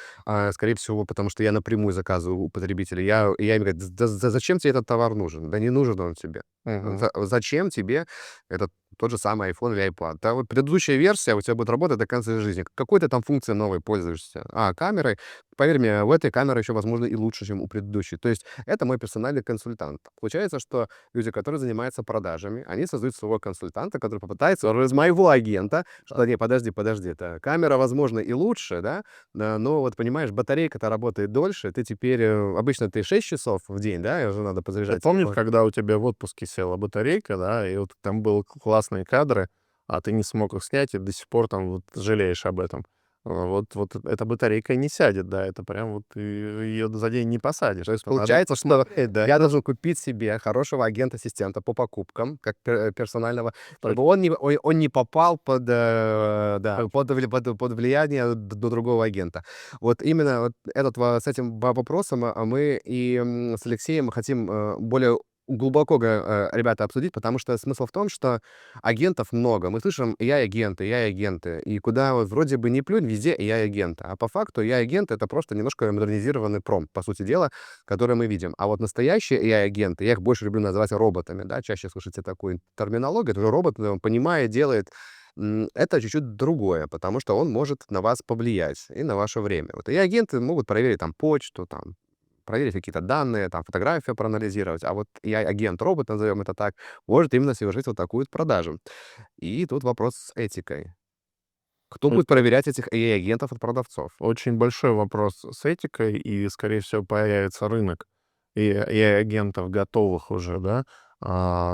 Speaker 2: Скорее всего, потому что я напрямую заказываю у потребителя. Я им говорю: «Да зачем тебе этот товар нужен? Да не нужен он тебе.
Speaker 1: Мгм.
Speaker 2: Зачем тебе этот тот же самый iPhone или iPad? Да вот предыдущая версия у тебя будет работать до конца жизни. Какой ты там функцией новой пользуешься? Камерой? Поверь мне, в этой камера еще, возможно, и лучше, чем у предыдущей». То есть это мой персональный консультант. Получается, что люди, которые занимаются продажами, они создают своего консультанта, который попытается из моего агента,
Speaker 1: Да.
Speaker 2: что не, подожди, это камера, возможно, и лучше, да, но вот понимаешь, батарейка-то работает дольше, ты теперь, обычно ты 6 часов в день, да, и уже надо
Speaker 1: Вот
Speaker 2: подзаряжать
Speaker 1: помнишь,
Speaker 2: телефон.
Speaker 1: когда у тебя в отпуске села батарейка, да, и вот там был классные кадры, а ты не смог их снять, и до сих пор там вот жалеешь об этом. Вот эта батарейка не сядет, да, это прям вот ее за день не посадишь.
Speaker 2: То есть
Speaker 1: Это надо
Speaker 2: получается, что
Speaker 1: посмотреть, да.
Speaker 2: я должен купить себе хорошего агента-ассистента по покупкам, как персонального, чтобы
Speaker 1: Точно.
Speaker 2: он не попал под, да, под влияние другого агента. Вот именно вот с этим вопросом мы и с Алексеем хотим более глубоко, ребята, обсудить, потому что смысл в том, что агентов много. Мы слышим AI-агенты, AI-агенты, и куда вот вроде бы не плюнь, везде AI-агенты. А по факту AI-агент — это просто немножко модернизированный промпт, по сути дела, который мы видим. А вот настоящие AI-агенты, я их больше люблю называть роботами, да, чаще слышите такую терминологию, это робот, он понимает, делает. Это чуть-чуть другое, потому что он может на вас повлиять и на ваше время. Вот AI-агенты могут проверить там почту, там, проверить какие-то данные, там, фотографию проанализировать, а вот AI-агент-робот, назовем это так, может именно совершить вот такую вот продажу. И тут вопрос с этикой. Кто будет
Speaker 1: Это
Speaker 2: проверять этих AI-агентов от продавцов?
Speaker 1: очень большой вопрос с этикой, и, скорее всего, появится рынок и агентов готовых уже, да,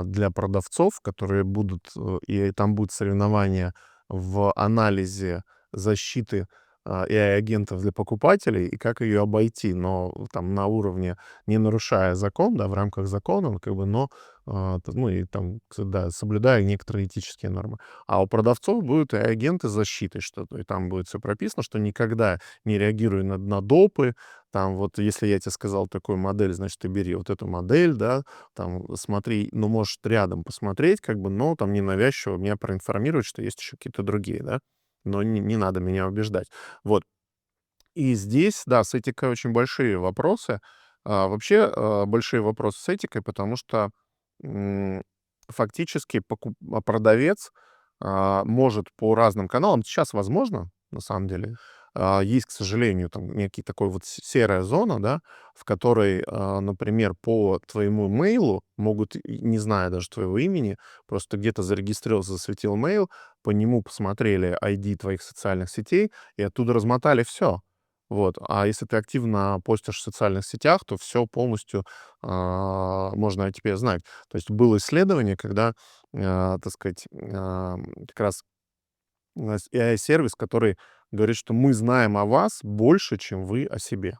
Speaker 1: для продавцов, которые будут, и там будут соревнования в анализе защиты AI-агентов для покупателей и как ее обойти, но там на уровне, не нарушая закон, да, в рамках закона, как бы, но, ну и там, да, соблюдая некоторые этические нормы. А у продавцов будут AI-агенты с защитой что-то, и там будет все прописано, что никогда не реагируй на допы, там вот если я тебе сказал такую модель, значит, ты бери вот эту модель, да, там смотри, ну, можешь рядом посмотреть, как бы, но там ненавязчиво меня проинформировать, что есть еще какие-то другие, да, но не надо меня убеждать. Вот. И здесь, да, с этикой очень большие вопросы. Вообще, большие вопросы с этикой, потому что м, фактически продавец может по разным каналам, сейчас возможно, на самом деле, есть, к сожалению, там некий такой вот серая зона, да, в которой, например, по твоему мейлу могут, не зная даже твоего имени, просто где-то зарегистрировался, засветил мейл, по нему посмотрели ID твоих социальных сетей и оттуда размотали все. Вот. А если ты активно постишь в социальных сетях, то все полностью можно о тебе знать. То есть было исследование, когда, так сказать, как раз AI-сервис, который говорит, что мы знаем о вас больше, чем вы о себе.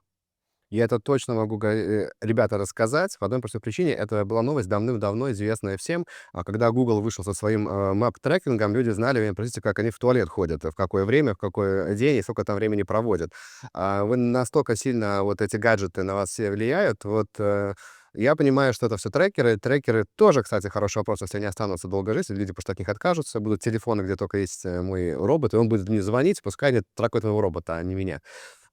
Speaker 2: Я это точно могу, ребята, рассказать по одной простой причине. Это была новость давным-давно известная всем. Когда Google вышел со своим мэп-трекингом, люди знали, простите, как они в туалет ходят, в какое время, в какой день и сколько там времени проводят. Вы настолько сильно, вот эти гаджеты на вас все влияют. Вот я понимаю, что это все трекеры. Трекеры тоже, кстати, хороший вопрос, если они останутся долго жить, если люди просто от них откажутся. Будут телефоны, где только есть мой робот, и он будет мне звонить, пускай они трекают твоего робота, а не меня.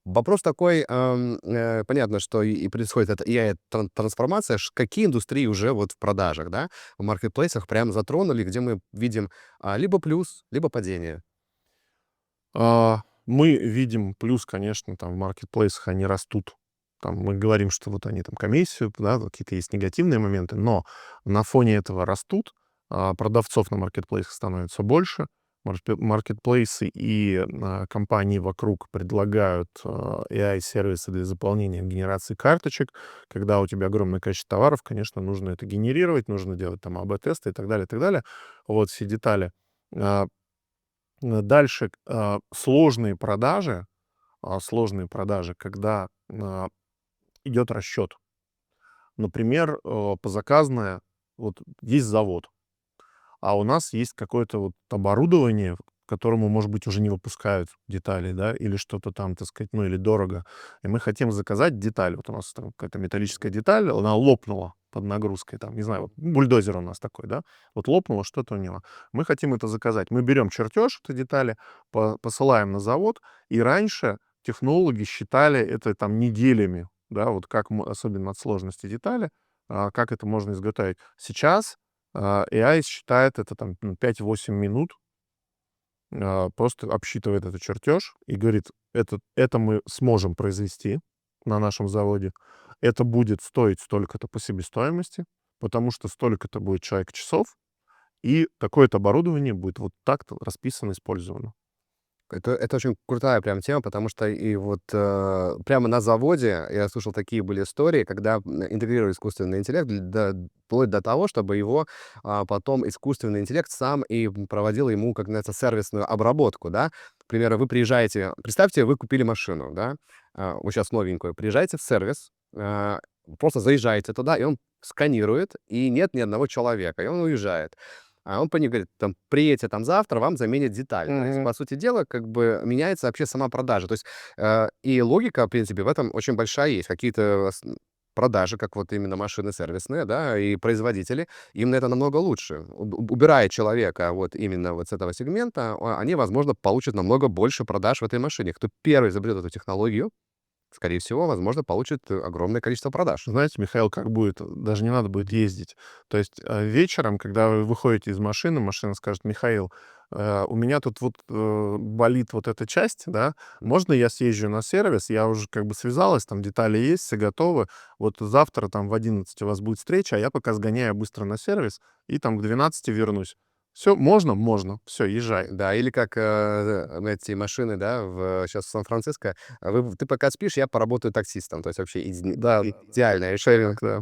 Speaker 2: Вопрос такой, понятно, что и происходит эта AI-трансформация. Какие индустрии уже вот в продажах, да, в маркетплейсах прям затронули, где мы видим либо плюс, либо падение?
Speaker 1: Мы видим плюс, конечно, там в маркетплейсах они растут. Там мы говорим, что вот они там комиссию, да, вот какие-то есть негативные моменты, но на фоне этого растут, продавцов на маркетплейсах становится больше, маркетплейсы и компании вокруг предлагают AI-сервисы для заполнения генерации карточек. Когда у тебя огромное количество товаров, конечно, нужно это генерировать, нужно делать там АБ-тесты и так далее, и так далее. Вот все детали. А, Дальше, сложные продажи, когда, идет расчет. Например, позаказная, вот есть завод, а у нас есть какое-то вот оборудование, которому, может быть, уже не выпускают детали, да, или что-то там, так сказать, ну, или дорого. И мы хотим заказать деталь. Вот у нас там какая-то металлическая деталь, она лопнула под нагрузкой, там, не знаю, вот бульдозер у нас такой, да, вот лопнуло что-то у него. Мы хотим это заказать. Мы берем чертеж этой детали, посылаем на завод, и раньше технологи считали это там неделями, да, вот как, особенно от сложности детали, как это можно изготовить. Сейчас AI считает это там 5-8 минут, просто обсчитывает этот чертеж и говорит: это мы сможем произвести на нашем заводе, это будет стоить столько-то по себестоимости, потому что столько-то будет человек-часов, и такое-то оборудование будет вот так-то расписано, использовано.
Speaker 2: Это очень крутая прям тема, потому что и вот прямо на заводе я слышал, такие были истории, когда интегрировали искусственный интеллект вплоть до того, чтобы его потом искусственный интеллект сам и проводил ему, как называется, сервисную обработку, да. К примеру, вы приезжаете, представьте, вы купили машину, да, вы сейчас новенькую, приезжаете в сервис, просто заезжаете туда, и он сканирует, и нет ни одного человека, и он уезжает. А он по ней говорит, там, приедете там завтра, вам заменят деталь. То есть,
Speaker 1: Мгм.
Speaker 2: по сути дела, как бы меняется вообще сама продажа. То есть, и логика, в принципе, в этом очень большая есть. Какие-то продажи, как вот именно машины сервисные, да, и производители, им на это намного лучше. Убирая человека вот именно вот с этого сегмента, они, возможно, получат намного больше продаж в этой машине. Кто первый изобретет эту технологию, скорее всего, возможно, получит огромное количество продаж.
Speaker 1: Знаете, Михаил, как будет? Даже не надо будет ездить. То есть вечером, когда вы выходите из машины, машина скажет: Михаил, у меня тут вот болит вот эта часть, да, можно я съезжу на сервис? Я уже как бы связалась, там детали есть, все готовы. Вот завтра там в 11 у вас будет встреча, а я пока сгоняю быстро на сервис и там к 12 вернусь. Все, можно? Можно. Все, езжай.
Speaker 2: Да, или как, эти машины, да, щас в Сан-Франциско. Ты пока спишь, я поработаю таксистом. То есть вообще
Speaker 1: Да, да, да.
Speaker 2: идеальное решение.
Speaker 1: Шеринг, да.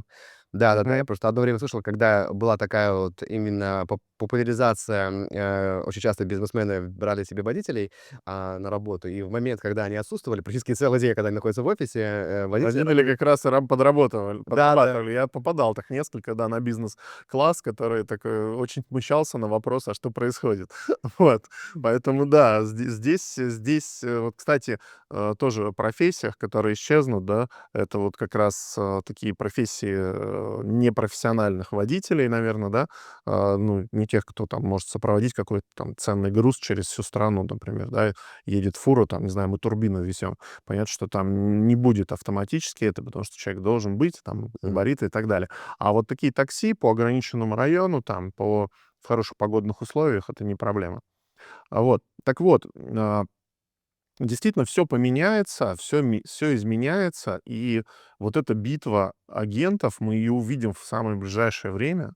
Speaker 2: Да-да-да, я
Speaker 1: Мгм.
Speaker 2: просто одно время слышал, когда была такая вот именно популяризация, очень часто бизнесмены брали себе водителей, на работу, и в момент, когда они отсутствовали, практически целый день, когда они находятся в офисе, водители
Speaker 1: Водители как раз и
Speaker 2: Да-да.
Speaker 1: подрабатывали. Я попадал так несколько, да, на бизнес-класс, который такой очень смущался на вопрос: "А что происходит?" Вот. Поэтому да, вот, кстати, тоже о профессиях, которые исчезнут, да, это вот как раз, такие профессии, непрофессиональных водителей, наверно, да. Ну, не тех, кто там может сопроводить какой-то там ценный груз через всю страну, например, да. Едет фура, там, не знаю, мы турбину везем. Понятно, что там не будет автоматически это, потому что человек должен быть, там,
Speaker 2: Мгм.
Speaker 1: габариты и так далее. А вот такие такси по ограниченному району, там, в хороших погодных условиях — это не проблема. Вот. Так вот, действительно, все поменяется, все изменяется, и вот эта битва агентов, мы ее увидим в самое ближайшее время.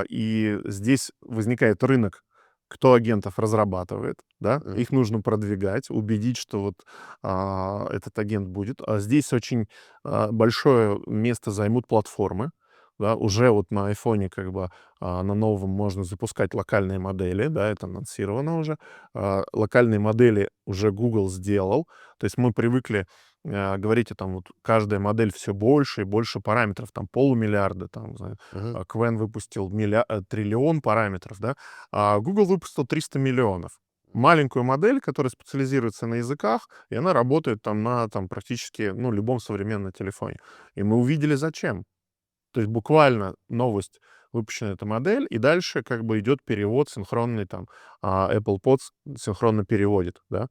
Speaker 1: И здесь возникает рынок, кто агентов разрабатывает, да,
Speaker 2: Мгм.
Speaker 1: их нужно продвигать, убедить, что вот этот агент будет. А здесь очень большое место займут платформы, да, уже вот на айфоне как бы на новом можно запускать локальные модели, да, это анонсировано уже. Локальные модели уже Google сделал, то есть мы привыкли говорить, там вот каждая модель все больше и больше параметров, там полумиллиарда, там, не знаю,
Speaker 2: Мгм.
Speaker 1: Квен выпустил триллион параметров, да, а Google выпустил 300 миллионов. Маленькую модель, которая специализируется на языках, и она работает там на там, практически ну, любом современном телефоне. И мы увидели, зачем. То есть буквально новость, выпущена эта модель, и дальше как бы идет перевод синхронный, там, Apple Pods синхронно переводит, да.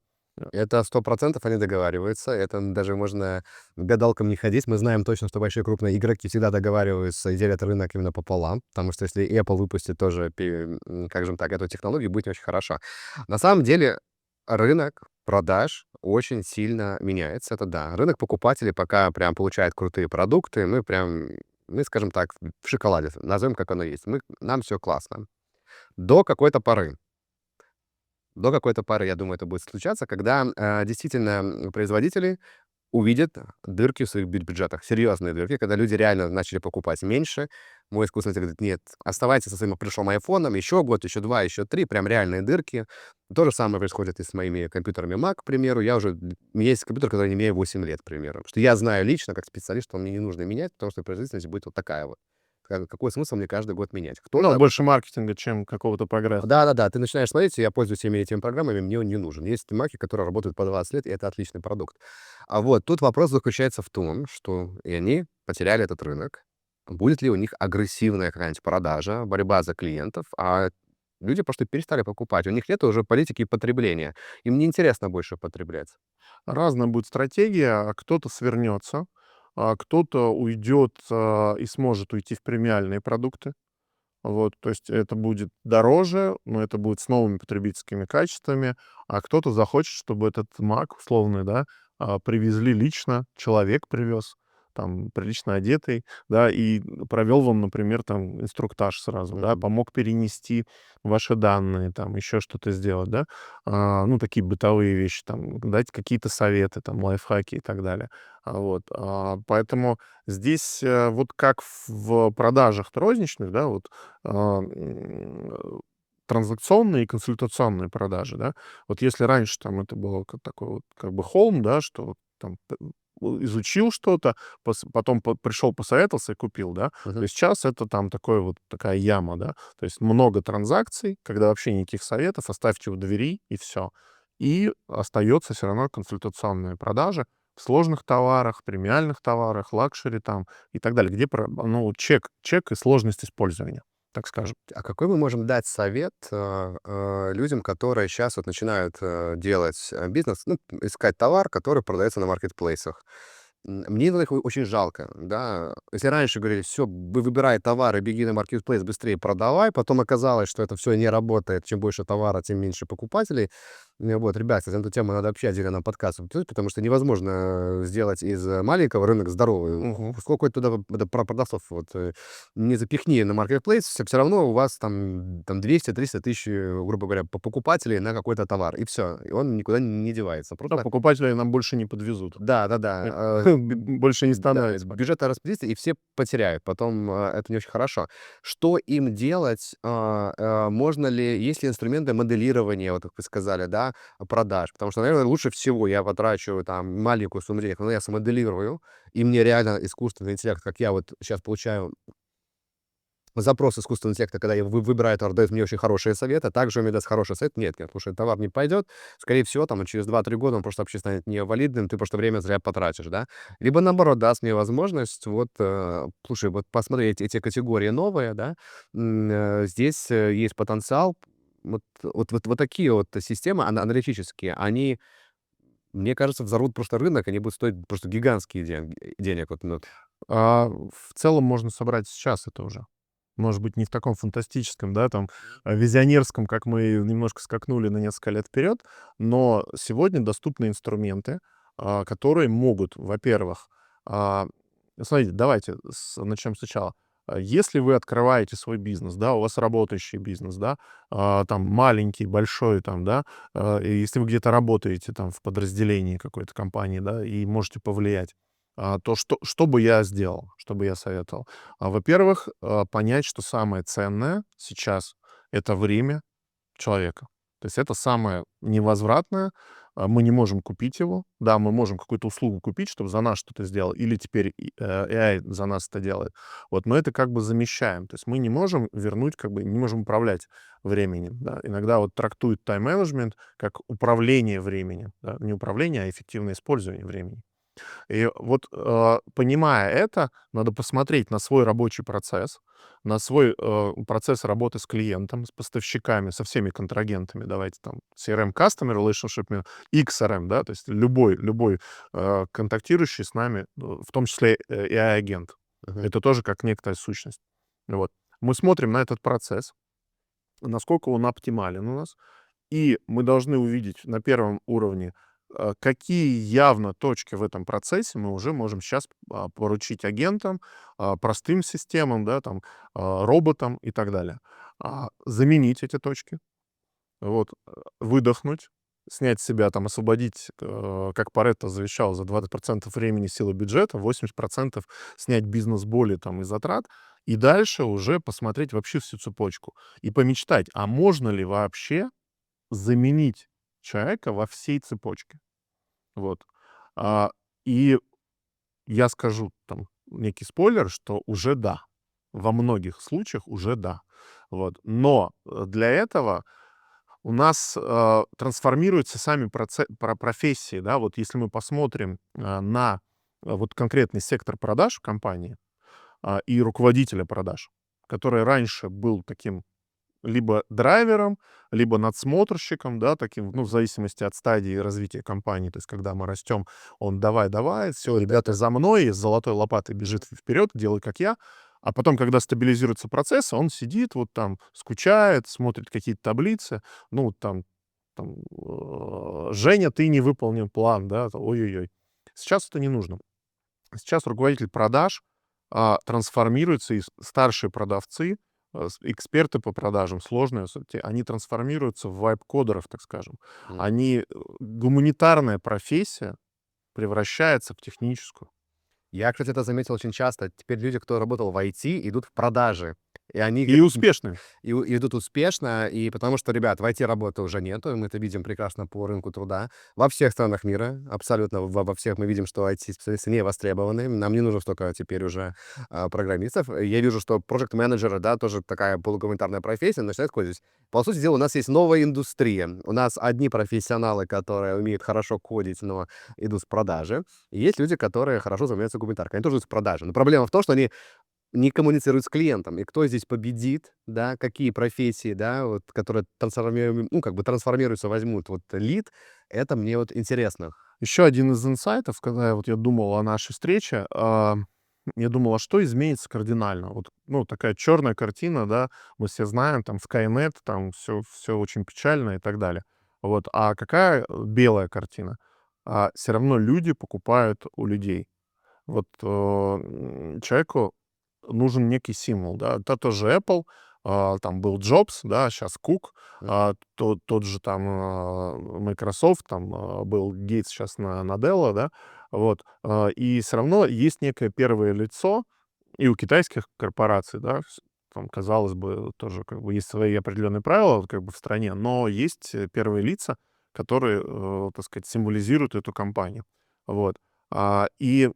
Speaker 2: Это 100% они договариваются. Это даже можно к гадалкам не ходить. Мы знаем точно, что большие крупные игроки всегда договариваются и делят рынок именно пополам, потому что если Apple выпустит тоже, как же так, эту технологию, будет не очень хорошо. На самом деле рынок продаж очень сильно меняется. Это да. Рынок покупателей пока прям получает крутые продукты. Мы, скажем так, в шоколаде, назовем как оно есть. Нам все классно. До какой-то поры. До какой-то поры, я думаю, это будет случаться, когда, действительно, производители увидят дырки в своих бюджетах, серьезные дырки, когда люди реально начали покупать меньше. Мой искусственный интеллект говорит: "Нет, оставайтесь со своим пришлым айфоном, еще год, еще 2, еще 3". Прям реальные дырки. То же самое происходит и с моими компьютерами Mac, к примеру. У меня есть компьютер, который не имею 8 лет, к примеру. Потому что я знаю лично, как специалист, что мне не нужно менять, потому что производительность будет вот такая вот. Какой смысл мне каждый год менять?
Speaker 1: Ну,
Speaker 2: Кто-то
Speaker 1: больше маркетинга, чем какого-то прогресса.
Speaker 2: Да-да-да, ты начинаешь смотреть, я пользуюсь всеми этими программами, мне он не нужен. Есть маки, которые работают по 20 лет, и это отличный продукт. А вот тут вопрос заключается в том, что и они потеряли этот рынок. Будет ли у них агрессивная какая-нибудь продажа, борьба за клиентов, а люди просто перестали покупать. У них нет уже политики потребления. Им неинтересно больше потреблять.
Speaker 1: Разная будет стратегия, кто-то свернется, кто-то уйдет и сможет уйти в премиальные продукты. Вот, то есть это будет дороже, но это будет с новыми потребительскими качествами, а кто-то захочет, чтобы этот Mac условный, да, привезли лично, человек привез, там, прилично одетый, да, и провел вам, например, там, инструктаж сразу, да,
Speaker 2: Мгм.
Speaker 1: помог перенести ваши данные, там, еще что-то сделать, да, ну, такие бытовые вещи, там, дать какие-то советы, там, лайфхаки и так далее. Вот, поэтому здесь вот как в продажах розничных, да, вот а, м, транзакционные и консультационные продажи, да. Вот если раньше там это было как такой вот как бы холм, да, что вот там изучил что-то, потом пришел, посоветовался и купил, да, то
Speaker 2: Мгм.
Speaker 1: есть сейчас это там такой вот такая яма, да, то есть много транзакций, когда вообще никаких советов, оставьте у двери и все. И остается все равно консультационные продажи в сложных товарах, премиальных товарах, лакшери там и так далее, где ну, чек и сложность использования, так скажем.
Speaker 2: А какой мы можем дать совет людям, которые сейчас вот начинают делать бизнес, ну, искать товар, который продается на маркетплейсах? Мне иногда их очень жалко, да. Если раньше говорили: "Все, выбирай товары, беги на маркетплейс, быстрее продавай", потом оказалось, что это все не работает. Чем больше товара, тем меньше покупателей. Вот, ребят, кстати, на эту тему надо вообще отдельно подкаст записать, потому что невозможно сделать из маленького рынок здоровый.
Speaker 1: Мгм.
Speaker 2: Сколько туда про продавцов не запихни на маркетплейс, все равно у вас там 200-300 тысяч, грубо говоря, покупателей на какой-то товар, и все, и он никуда не девается.
Speaker 1: Да,
Speaker 2: Просто
Speaker 1: покупателей нам больше не подвезут.
Speaker 2: да-да-да,
Speaker 1: Больше не
Speaker 2: да,
Speaker 1: становится.
Speaker 2: бюджет распределится, и все потеряют. Потом это не очень хорошо. Что им делать? Можно ли, есть ли инструменты моделирования, вот как вы сказали, да, продаж? Потому что, наверное, лучше всего я потрачу там маленькую сумму денег, но я смоделирую, и мне реально искусственный интеллект, как я вот сейчас получаю запрос искусственного интеллекта, когда я выбираю товар, дает мне очень хорошие советы. Также он мне даст хороший совет. Нет, потому что товар не пойдет. Скорее всего, там, через 2-3 года он просто вообще станет невалидным, ты просто время зря потратишь, да. Либо, наоборот, даст мне возможность, вот, слушай, вот посмотреть эти категории новые, да, здесь есть потенциал. Вот такие вот системы аналитические, они, мне кажется, взорвут просто рынок, они будут стоить просто гигантские денег. Вот, ну,
Speaker 1: В целом можно собрать сейчас это уже. Может быть, не в таком фантастическом, да, там, визионерском, как мы немножко скакнули на несколько лет вперед, но сегодня доступны инструменты, которые могут, во-первых, а, смотрите, давайте начнем сначала. Если вы открываете свой бизнес, да, у вас работающий бизнес, да, там маленький, большой, там, да, и если вы где-то работаете там в подразделении какой-то компании, да, и можете повлиять, то что бы я сделал, что бы я советовал? Во-первых, понять, что самое ценное сейчас — это время человека. То есть это самое невозвратное. Мы не можем купить его. Да, мы можем какую-то услугу купить, чтобы за нас что-то сделал, или теперь AI за нас это делает. Вот, но это как бы замещаем. То есть мы не можем вернуть, как бы не можем управлять временем. Да. Иногда вот трактуют тайм-менеджмент как управление временем. Да. Не управление, а эффективное использование времени. И вот, понимая это, надо посмотреть на свой рабочий процесс, на свой, процесс работы с клиентом, с поставщиками, со всеми контрагентами. Давайте там CRM Customer Relationship, XRM, да, то есть любой, контактирующий с нами, в том числе, AI-агент.
Speaker 2: мгм.
Speaker 1: Это тоже как некоторая сущность. Вот. Мы смотрим на этот процесс, насколько он оптимален у нас, и мы должны увидеть на первом уровне, какие явно точки в этом процессе мы уже можем сейчас поручить агентам, простым системам, да, там, роботам и так далее. Заменить эти точки, вот, выдохнуть, снять с себя, там, освободить, как Паретто завещал, за 20% времени силы бюджета, 80% снять бизнес-боли там и затрат, и дальше уже посмотреть вообще всю цепочку и помечтать, а можно ли вообще заменить человека во всей цепочке. Вот. А, и я скажу там некий спойлер, что уже да. Во многих случаях уже да. Вот. Но для этого у нас трансформируются сами профессии. Да? Вот если мы посмотрим на вот конкретный сектор продаж в компании и руководителя продаж, который раньше был таким либо драйвером, либо надсмотрщиком, да, таким, ну, в зависимости от стадии развития компании. То есть, когда мы растем, он давай, все, ребята, за мной, с золотой лопатой бежит вперед, делай как я. А потом, когда стабилизируется процесс, он сидит, вот там, скучает, смотрит какие-то таблицы, ну, вот там, Женя, ты не выполнил план, да, ой-ой-ой. Сейчас это не нужно. Сейчас руководитель продаж трансформируется, и старшие продавцы, эксперты по продажам, сложные, они трансформируются в вайп-кодеров, так скажем. Гуманитарная профессия превращается в техническую.
Speaker 2: Я, кстати, это заметил очень часто. Теперь люди, кто работал в IT, идут в продажи. И они
Speaker 1: И успешные.
Speaker 2: и идут успешно, и потому что, ребят, в IT работы уже нету, и мы это видим прекрасно по рынку труда. Во всех странах мира, абсолютно во всех мы видим, что IT-специалисты не востребованы. Нам не нужно столько теперь уже программистов. Я вижу, что проект-менеджеры, да, тоже такая полугуманитарная профессия, начинает кодить. По сути дела, у нас есть новая индустрия. У нас одни профессионалы, которые умеют хорошо кодить, но идут в продажи. И есть люди, которые хорошо занимаются гуманитаркой. Они тоже идут в продажи. Но проблема в том, что они не коммуницируют с клиентом. И кто здесь победит, да, какие профессии, да, вот, которые ну, как бы трансформируются, возьмут вот лид, это мне вот интересно.
Speaker 1: Еще один из инсайтов, когда вот я думал о нашей встрече, я думал, а что изменится кардинально? Вот, ну, такая черная картина, да, мы все знаем, там, Skynet, там, все очень печально и так далее. Вот. А какая белая картина? Все равно люди покупают у людей. Вот, человеку нужен некий символ, да. Тот же Apple, там был Джобс, да, сейчас Кук, тот же там, Microsoft, там, был Гейтс, сейчас Наделла, да. Вот, и все равно есть некое первое лицо и у китайских корпораций, да. Там, казалось бы, тоже как бы есть свои определенные правила вот как бы в стране, но есть, первые лица, которые, так сказать, символизируют эту компанию. Вот. И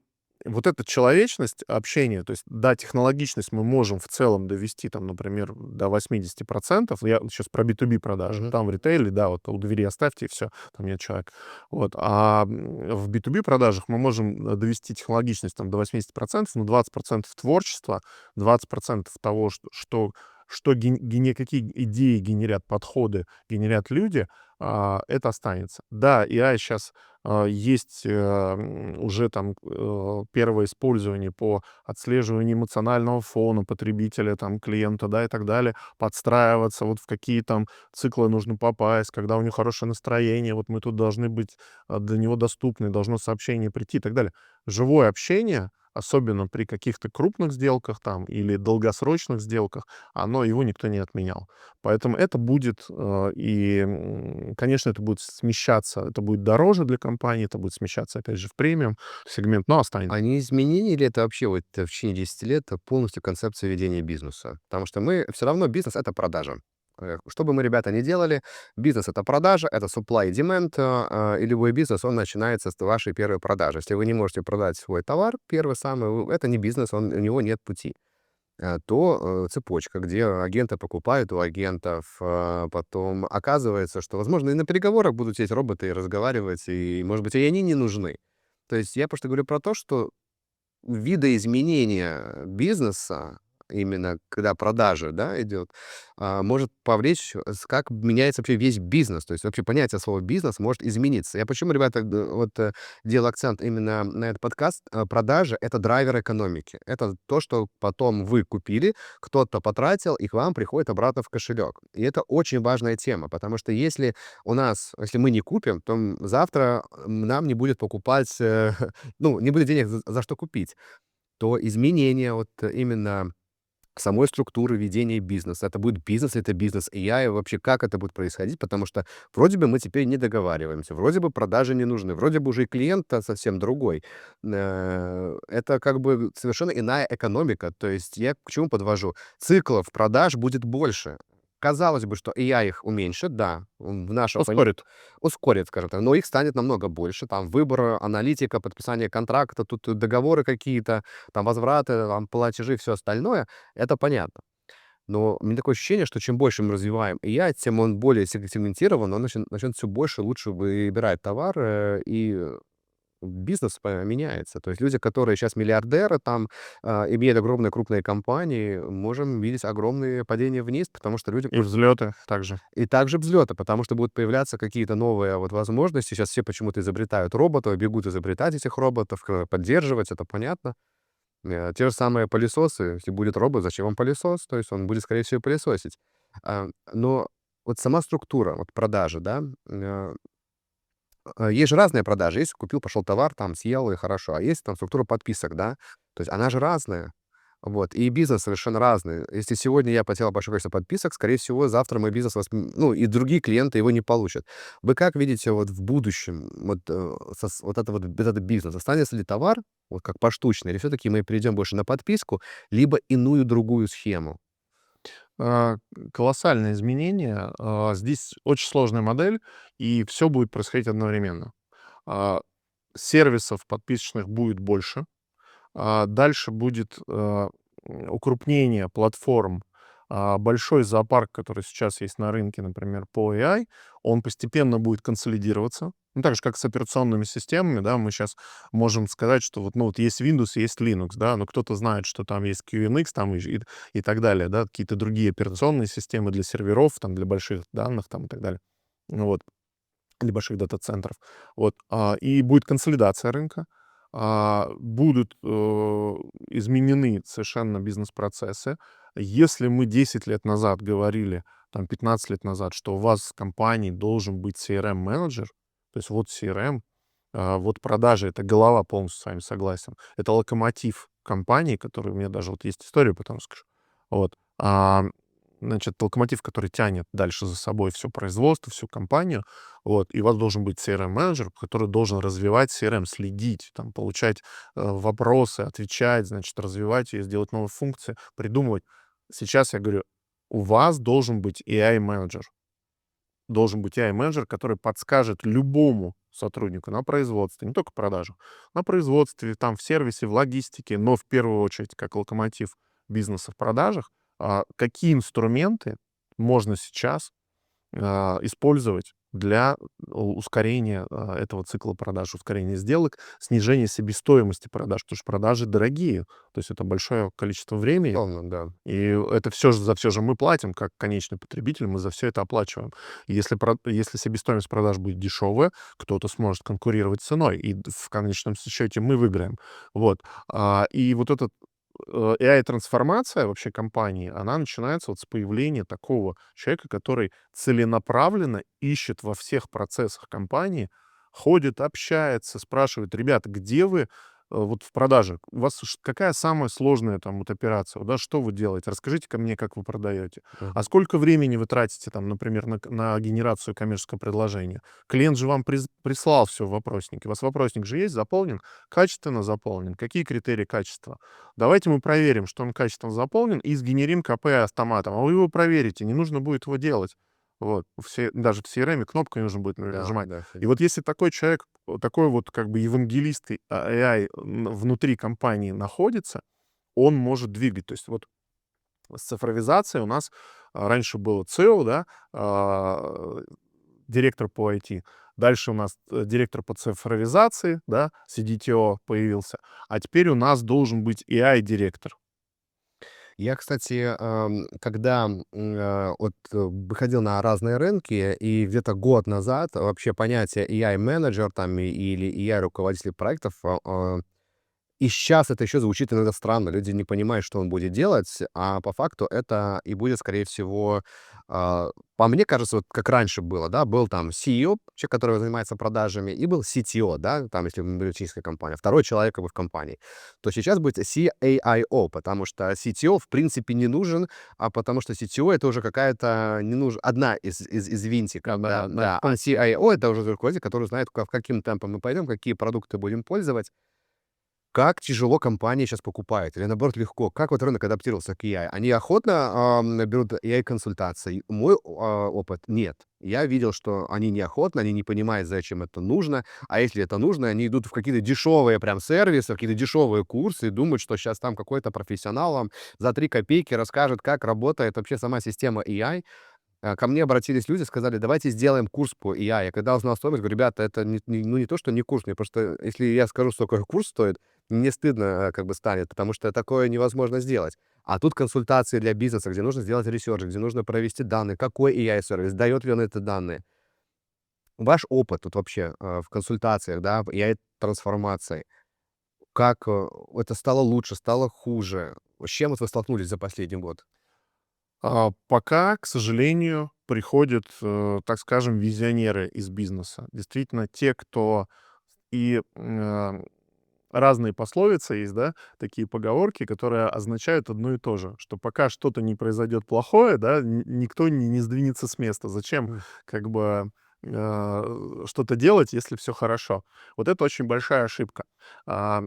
Speaker 1: вот эта человечность общения, то есть, да, технологичность мы можем в целом довести, там, например, до 80%. Я сейчас про B2B продажи.
Speaker 2: Мгм.
Speaker 1: Там в ритейле, да, вот у двери оставьте, и все, там нет человека. Вот. В B2B продажах мы можем довести технологичность там, до 80%, но 20% творчества, 20% того, какие идеи генерят подходы, генерят люди, это останется. Да, AI сейчас есть уже там первое использование по отслеживанию эмоционального фона потребителя, там, клиента, да, и так далее, подстраиваться, вот в какие там циклы нужно попасть, когда у него хорошее настроение, вот мы тут должны быть для него доступны, должно сообщение прийти и так далее. Живое общение, особенно при каких-то крупных сделках там или долгосрочных сделках, его никто не отменял. Поэтому это будет, конечно, это будет смещаться, это будет дороже для компании, это будет смещаться, опять же, в премиум сегмент, но останется.
Speaker 2: А не изменение ли это вообще вот в течение 10 лет полностью концепция ведения бизнеса? Потому что мы все равно бизнес — это продажа. Что бы мы, ребята, ни делали, бизнес — это продажа, это supply и demand, и любой бизнес, он начинается с вашей первой продажи. Если вы не можете продать свой товар, первый самый, это не бизнес, у него нет пути. То цепочка, где агенты покупают у агентов, потом оказывается, что, возможно, и на переговорах будут сидеть роботы и разговаривать, и, может быть, и они не нужны. То есть я просто говорю про то, что видоизменение бизнеса, именно когда продажа, да, идет, может повлечь, как меняется вообще весь бизнес. То есть вообще понятие слова «бизнес» может измениться. Я почему, ребята, делаю акцент именно на этот подкаст. Продажа — это драйвер экономики. Это то, что потом вы купили, кто-то потратил, и к вам приходит обратно в кошелек. И это очень важная тема, потому что если мы не купим, то завтра нам не будет покупать, ну, не будет денег за что купить, то изменение вот именно самой структуры ведения бизнеса. Это будет бизнес, это бизнес AI, вообще как это будет происходить, потому что вроде бы мы теперь не договариваемся, вроде бы продажи не нужны, вроде бы уже и клиент совсем другой. Это как бы совершенно иная экономика. То есть я к чему подвожу? Циклов продаж будет больше. Казалось бы, что AI их уменьшит, да, в нашем
Speaker 1: Ускорит.
Speaker 2: ускорит, скажем так, но их станет намного больше. Там выбор аналитика, подписание контракта, тут договоры какие-то, там возвраты, там платежи, все остальное. Это понятно. Но у меня такое ощущение, что чем больше мы развиваем AI, тем он более сегментирован, он начнет все больше лучше выбирать товар, и бизнес меняется. То есть люди, которые сейчас миллиардеры, там, имеют огромные крупные компании, можем видеть огромные падения вниз, потому что люди
Speaker 1: И взлеты также.
Speaker 2: и также взлеты, потому что будут появляться какие-то новые вот возможности. Сейчас все почему-то изобретают роботов, бегут изобретать этих роботов, поддерживать, это понятно. Те же самые пылесосы. Если будет робот, зачем вам пылесос? То есть он будет, скорее всего, пылесосить. Но вот сама структура вот продажи, да, есть же разные продажи. Есть купил, пошел товар, там съел и хорошо. А есть там структура подписок, да. То есть она же разная. Вот. И бизнес совершенно разный. Если сегодня я потерял большое количество подписок, скорее всего, завтра мой бизнес, ну, и другие клиенты его не получат. Вы как видите вот в будущем вот, этот бизнес? Останется ли товар, вот как поштучный, или все-таки мы перейдем больше на подписку, либо иную другую схему?
Speaker 1: А, Колоссальные изменения. Здесь очень сложная модель, и все будет происходить одновременно. А, Сервисов подписочных будет больше. Дальше будет, укрупнение платформ. Большой зоопарк, который сейчас есть на рынке, например, по AI, он постепенно будет консолидироваться. Ну, так же, как с операционными системами, да, мы сейчас можем сказать, что вот, ну, вот есть Windows, есть Linux, да, но кто-то знает, что там есть QNX там и так далее, да, какие-то другие операционные системы для серверов, там, для больших данных там и так далее. Ну вот. Для больших дата-центров. Вот, и будет консолидация рынка, будут, изменены совершенно бизнес-процессы. Если мы 10 лет назад говорили там 15 лет назад, что у вас в компании должен быть CRM-менеджер, то есть вот CRM, вот продажи — это голова, полностью с вами согласен. Это локомотив компании, который у меня даже вот есть история, потом скажу. Вот. Значит, локомотив, который тянет дальше за собой все производство, всю компанию. Вот. И у вас должен быть CRM-менеджер, который должен развивать CRM, следить, там, получать вопросы, отвечать, значит, развивать ее, сделать новые функции, придумывать. Сейчас я говорю, у вас должен быть AI-менеджер. Должен быть AI-менеджер, который подскажет любому сотруднику на производстве, не только продажах, на производстве, там, в сервисе, в логистике, но в первую очередь как локомотив бизнеса в продажах, какие инструменты можно сейчас использовать для ускорения этого цикла продаж, ускорения сделок, снижения себестоимости продаж, потому что продажи дорогие, то есть это большое количество времени,
Speaker 2: Безусловно, да.
Speaker 1: и это все же за все же мы платим, как конечный потребитель, мы за все это оплачиваем. И если себестоимость продаж будет дешевая, кто-то сможет конкурировать ценой, и в конечном счете мы выиграем. Вот. И вот этот AI-трансформация вообще компании, она начинается вот с появления такого человека, который целенаправленно ищет во всех процессах компании, ходит, общается, спрашивает: "Ребята, где вы вот в продаже? У вас какая самая сложная там вот операция? Вот, да, что вы делаете? Расскажите-ка мне, как вы продаете. А
Speaker 2: Мгм.
Speaker 1: сколько времени вы тратите там, например, на генерацию коммерческого предложения? Клиент же вам прислал все в вопроснике. У вас вопросник же есть, заполнен, качественно заполнен. Какие критерии качества? Давайте мы проверим, что он качественно заполнен, и сгенерим КП автоматом. А вы его проверите, не нужно будет его делать. Вот. Даже в CRM кнопку не нужно будет
Speaker 2: Да,
Speaker 1: нажимать.
Speaker 2: да.
Speaker 1: И вот если такой человек, такой вот как бы евангелист AI внутри компании находится, он может двигать. То есть вот с цифровизацией у нас раньше было ЦИО, да, директор по IT. Дальше у нас директор по цифровизации, да, CDTO появился. А теперь у нас должен быть AI-директор.
Speaker 2: Я, кстати, когда, выходил на разные рынки, и где-то год назад вообще понятие AI-менеджер там или AI-руководитель проектов, и сейчас это еще звучит иногда странно. Люди не понимают, что он будет делать, а по факту это и будет, скорее всего, по мне кажется, вот как раньше было, да, был там CEO, человек, который занимается продажами, и был CTO, да, там, если мы говорим техническая компания, второй человек как бы в компании. То сейчас будет CAIO, потому что CTO в принципе не нужен, потому что CTO это уже какая-то не нужна, одна из винтиков,
Speaker 1: Да,
Speaker 2: да,
Speaker 1: да.
Speaker 2: да, а CIO это уже руководитель, который знает, каким темпом мы пойдем, какие продукты будем пользовать. Как тяжело компании сейчас покупают или, наоборот, легко? Как вот рынок адаптировался к AI? Они охотно, берут AI-консультации? Мой, опыт — нет. Я видел, что они неохотно, они не понимают, зачем это нужно. А если это нужно, они идут в какие-то дешевые прям сервисы, в какие-то дешевые курсы и думают, что сейчас там какой-то профессионал вам за 3 копейки расскажет, как работает вообще сама система AI. Ко мне обратились люди, сказали: "Давайте сделаем курс по AI". Я когда узнал стоимость, говорю: "Ребята, это ну, не то, что не курс, мне просто, если я скажу, сколько курс стоит, мне стыдно, как бы станет, потому что такое невозможно сделать". А тут консультации для бизнеса, где нужно сделать ресерч, где нужно провести данные, какой AI-сервис, дает ли он эти данные. Ваш опыт тут вообще, в консультациях, да, в AI-трансформации, как, это стало лучше, стало хуже? С чем вот вы столкнулись за последний год?
Speaker 1: Пока, к сожалению, приходят, так скажем, визионеры из бизнеса. Действительно, те, кто и разные пословицы есть, да, такие поговорки, которые означают одно и то же, что пока что-то не произойдет плохое, да, никто не сдвинется с места. Зачем
Speaker 2: М.
Speaker 1: как бы что-то делать, если все хорошо? Вот это очень большая ошибка. А,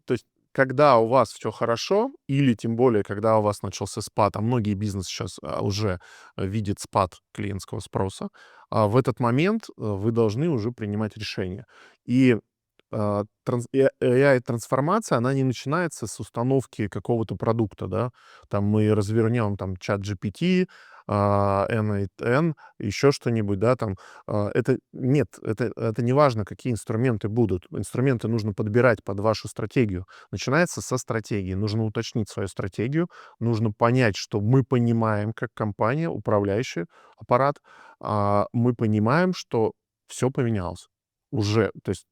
Speaker 1: То есть, когда у вас все хорошо, или тем более, когда у вас начался спад, а многие бизнесы сейчас уже видят спад клиентского спроса, в этот момент вы должны уже принимать решения. И AI-трансформация, она не начинается с установки какого-то продукта, да. Там мы развернем там чат GPT, N8N, еще что-нибудь, да, там. Это нет, это не важно, какие инструменты будут. Инструменты нужно подбирать под вашу стратегию. Начинается со стратегии. Нужно уточнить свою стратегию, нужно понять, что мы понимаем, как компания, управляющий аппарат, мы понимаем, что все поменялось уже. То есть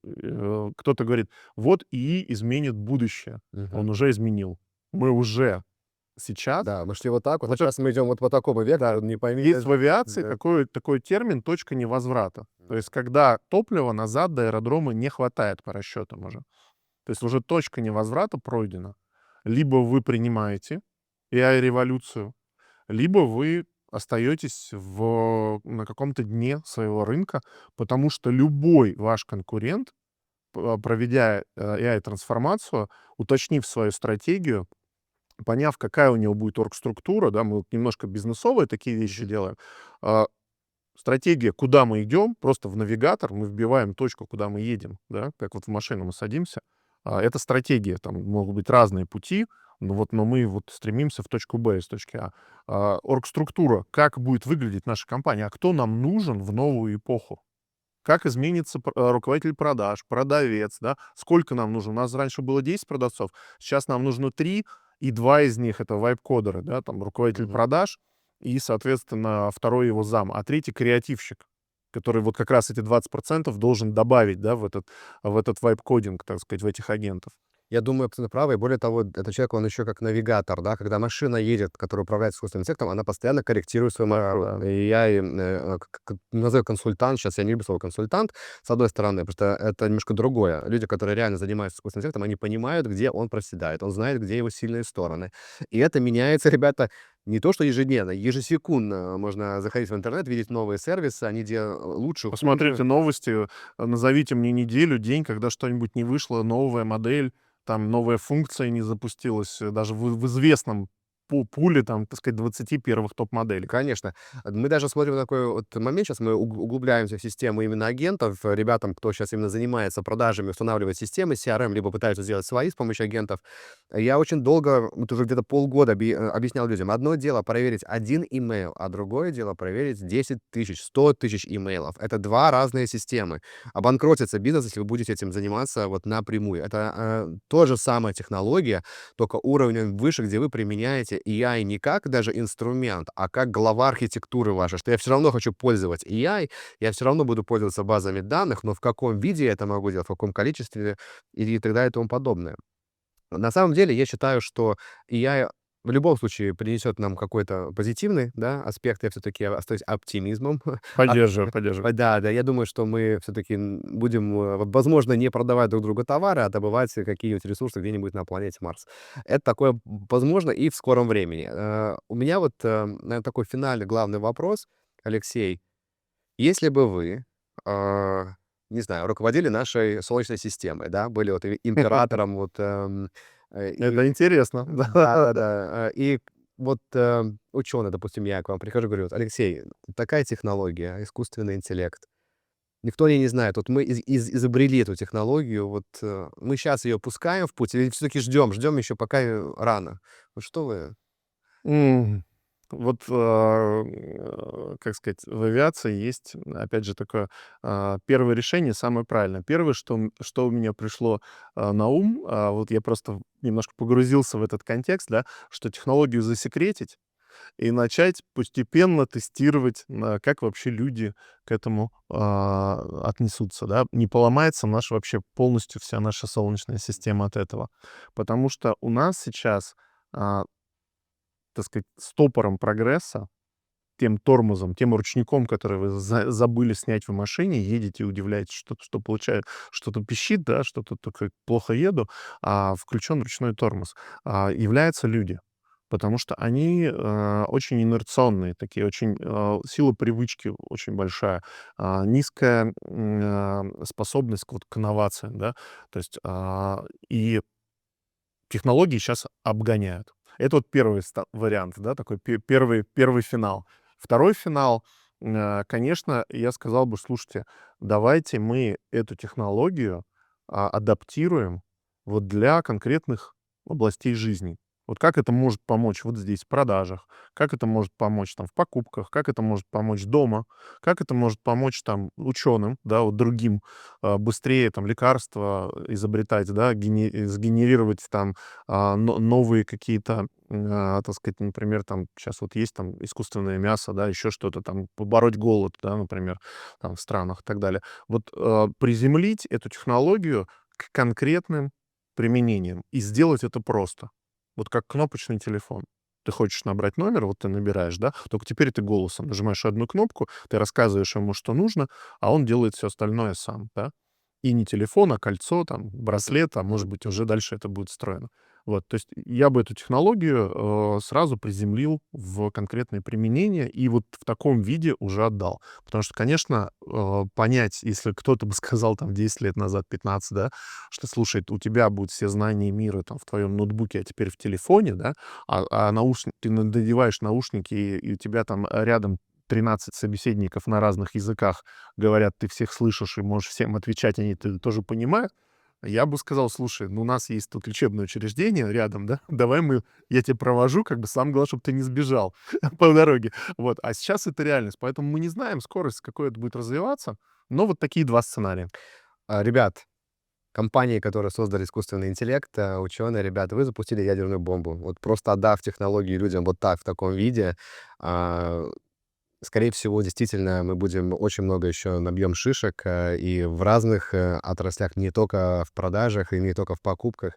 Speaker 1: кто-то говорит: "Вот ИИ изменит будущее". Он
Speaker 2: Мгм.
Speaker 1: уже изменил. Мы уже сейчас
Speaker 2: Да, мы шли вот так вот, а
Speaker 1: вот это
Speaker 2: сейчас мы идем вот по такому вектору, не пойми
Speaker 1: есть в авиации
Speaker 2: да.
Speaker 1: такой термин "точка невозврата". То есть когда топлива назад до аэродрома не хватает по расчетам уже. То есть уже точка невозврата пройдена. Либо вы принимаете AI-революцию, либо вы остаетесь на каком-то дне своего рынка, потому что любой ваш конкурент, проведя AI-трансформацию, уточнив свою стратегию, поняв, какая у него будет оргструктура, да, мы вот немножко бизнесовые такие вещи
Speaker 2: Мгм.
Speaker 1: делаем, а, стратегия, куда мы идем, просто в навигатор мы вбиваем точку, куда мы едем, да, как вот в машину мы садимся. Это стратегия, там могут быть разные пути, но мы вот стремимся в точку Б из точки А. Оргструктура, как будет выглядеть наша компания, а кто нам нужен в новую эпоху? Как изменится руководитель продаж, продавец, да? Сколько нам нужно? У нас раньше было 10 продавцов, сейчас нам нужно 3, и 2 из них — это вайп-кодеры, да, там руководитель
Speaker 2: Мгм.
Speaker 1: продаж и, соответственно, второй его зам, а третий — креативщик, который вот как раз эти 20% должен добавить, да, в этот вайп-кодинг, так сказать, в этих агентов.
Speaker 2: Я думаю, абсолютно правы. И более того, этот человек, он еще как навигатор, да, когда машина едет, которая управляет искусственным интеллектом, она постоянно корректирует свой маршрут.
Speaker 1: Да-да.
Speaker 2: И я, назову консультант, сейчас я не люблю слово консультант, с одной стороны, потому что это немножко другое. Люди, которые реально занимаются искусственным интеллектом, они понимают, где он проседает, он знает, где его сильные стороны. И это меняется, ребята, не то что ежедневно, ежесекундно можно заходить в интернет, видеть новые сервисы, они делают лучше, хуже.
Speaker 1: Посмотрите новости, назовите мне неделю, день, когда что-нибудь не вышло, новая модель, там новая функция не запустилась, даже в известном пуле, там, так сказать, 20 первых топ-моделей.
Speaker 2: Конечно. Мы даже смотрим на такой вот момент. Сейчас мы углубляемся в систему именно агентов. Ребятам, кто сейчас именно занимается продажами, устанавливает системы CRM, либо пытаются сделать свои с помощью агентов. Я очень долго, вот уже где-то полгода объяснял людям. Одно дело проверить один имейл, а другое дело проверить 10 тысяч, 100 тысяч имейлов. Это два разные системы. Обанкротится бизнес, если вы будете этим заниматься вот напрямую. Это та же самая технология, только уровнем выше, где вы применяете AI не как даже инструмент, а как глава архитектуры вашей, что я все равно хочу пользоваться AI, я все равно буду пользоваться базами данных, но в каком виде я это могу делать, в каком количестве и так далее и тому подобное. На самом деле, я считаю, что AI в любом случае принесет нам какой-то позитивный, да, аспект. Я все-таки остаюсь оптимизмом. А,
Speaker 1: Поддерживаю, поддерживаю.
Speaker 2: да, да, я думаю, что мы все-таки будем, возможно, не продавать друг другу товары, а добывать какие-нибудь ресурсы где-нибудь на планете Марс. Это такое возможно и в скором времени. У меня вот, наверное, такой финальный главный вопрос, Алексей. Если бы вы, а, не знаю, руководили нашей Солнечной системой, да, были вот императором, вот, и
Speaker 1: Это интересно.
Speaker 2: да-да-да, и вот, ученый, допустим, я к вам прихожу, говорю: "Вот, Алексей, такая технология, искусственный интеллект, никто ее не знает. Вот мы изобрели эту технологию, вот, мы сейчас ее пускаем в путь или все-таки ждем еще, пока рано?" Вот что вы?
Speaker 1: М. Вот, как сказать, в авиации есть, опять же, такое, первое решение самое правильное. Первое, что у меня пришло, на ум, вот я просто немножко погрузился в этот контекст, да, что технологию засекретить и начать постепенно тестировать, как вообще люди к этому, отнесутся, да. Не поломается наша вообще полностью вся наша Солнечная система от этого. Потому что у нас сейчас, а, так сказать, стопором прогресса, тем тормозом, тем ручником, который вы забыли снять в машине, едете и удивляетесь, что получает, что-то пищит, да, что-то такое, плохо еду, включен ручной тормоз, являются люди. Потому что они очень инерционные, такие очень, сила привычки очень большая, низкая способность к инновациям, да, то есть и технологии сейчас обгоняют. Это вот первый вариант, да, такой первый финал. Второй финал, конечно, я сказал бы: слушайте, давайте мы эту технологию адаптируем вот для конкретных областей жизни. Вот как это может помочь вот здесь в продажах, как это может помочь там в покупках, как это может помочь дома, как это может помочь там ученым, да, вот другим, быстрее там лекарства изобретать, да, сгенерировать там новые какие-то, так сказать, например, там сейчас вот есть там искусственное мясо, да, еще что-то там, побороть голод, да, например, там в странах и так далее. Вот приземлить эту технологию к конкретным применениям и сделать это просто. Вот как кнопочный телефон. ты хочешь набрать номер, вот ты набираешь, да, только теперь ты голосом нажимаешь одну кнопку, ты рассказываешь ему, что нужно, а он делает все остальное сам, да. И не телефон, а кольцо, там, браслет, а может быть, уже дальше это будет встроено. Вот, то есть я бы эту технологию сразу приземлил в конкретное применение и вот в таком виде уже отдал. Потому что, конечно, понять, если кто-то бы сказал там 10 лет назад, 15, да, что, слушай, у тебя будут все знания мира там в твоем ноутбуке, а теперь в телефоне, да, ты надеваешь наушники, и у тебя там рядом 13 собеседников на разных языках говорят, ты всех слышишь и можешь всем отвечать, они ты тоже понимают. Я бы сказал, слушай, ну у нас есть тут лечебное учреждение рядом, да, я тебя провожу, как бы самое главное, чтобы ты не сбежал по дороге. Вот, а сейчас это реальность, поэтому мы не знаем скорость, с какой это будет развиваться, но вот такие два сценария.
Speaker 2: Ребят, компании, которые создали искусственный интеллект, ученые, ребята, вы запустили ядерную бомбу. Вот просто отдав технологии людям вот так, в таком виде, а, скорее всего, действительно, мы будем очень много еще набьем шишек, и в разных отраслях, не только в продажах и не только в покупках.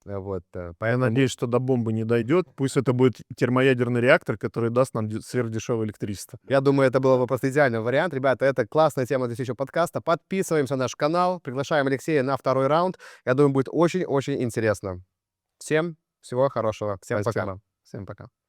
Speaker 2: Вот,
Speaker 1: Я
Speaker 2: поэтому
Speaker 1: надеюсь, что до бомбы не дойдет. Пусть это будет термоядерный реактор, который даст нам сверхдешевое электричество.
Speaker 2: я думаю, это был бы просто идеальный вариант. Ребята, это классная тема для следующего подкаста. Подписываемся на наш канал, приглашаем Алексея на второй раунд. Я думаю, будет очень-очень интересно. Всем всего хорошего. Всем пока.
Speaker 1: Спасибо. Всем пока.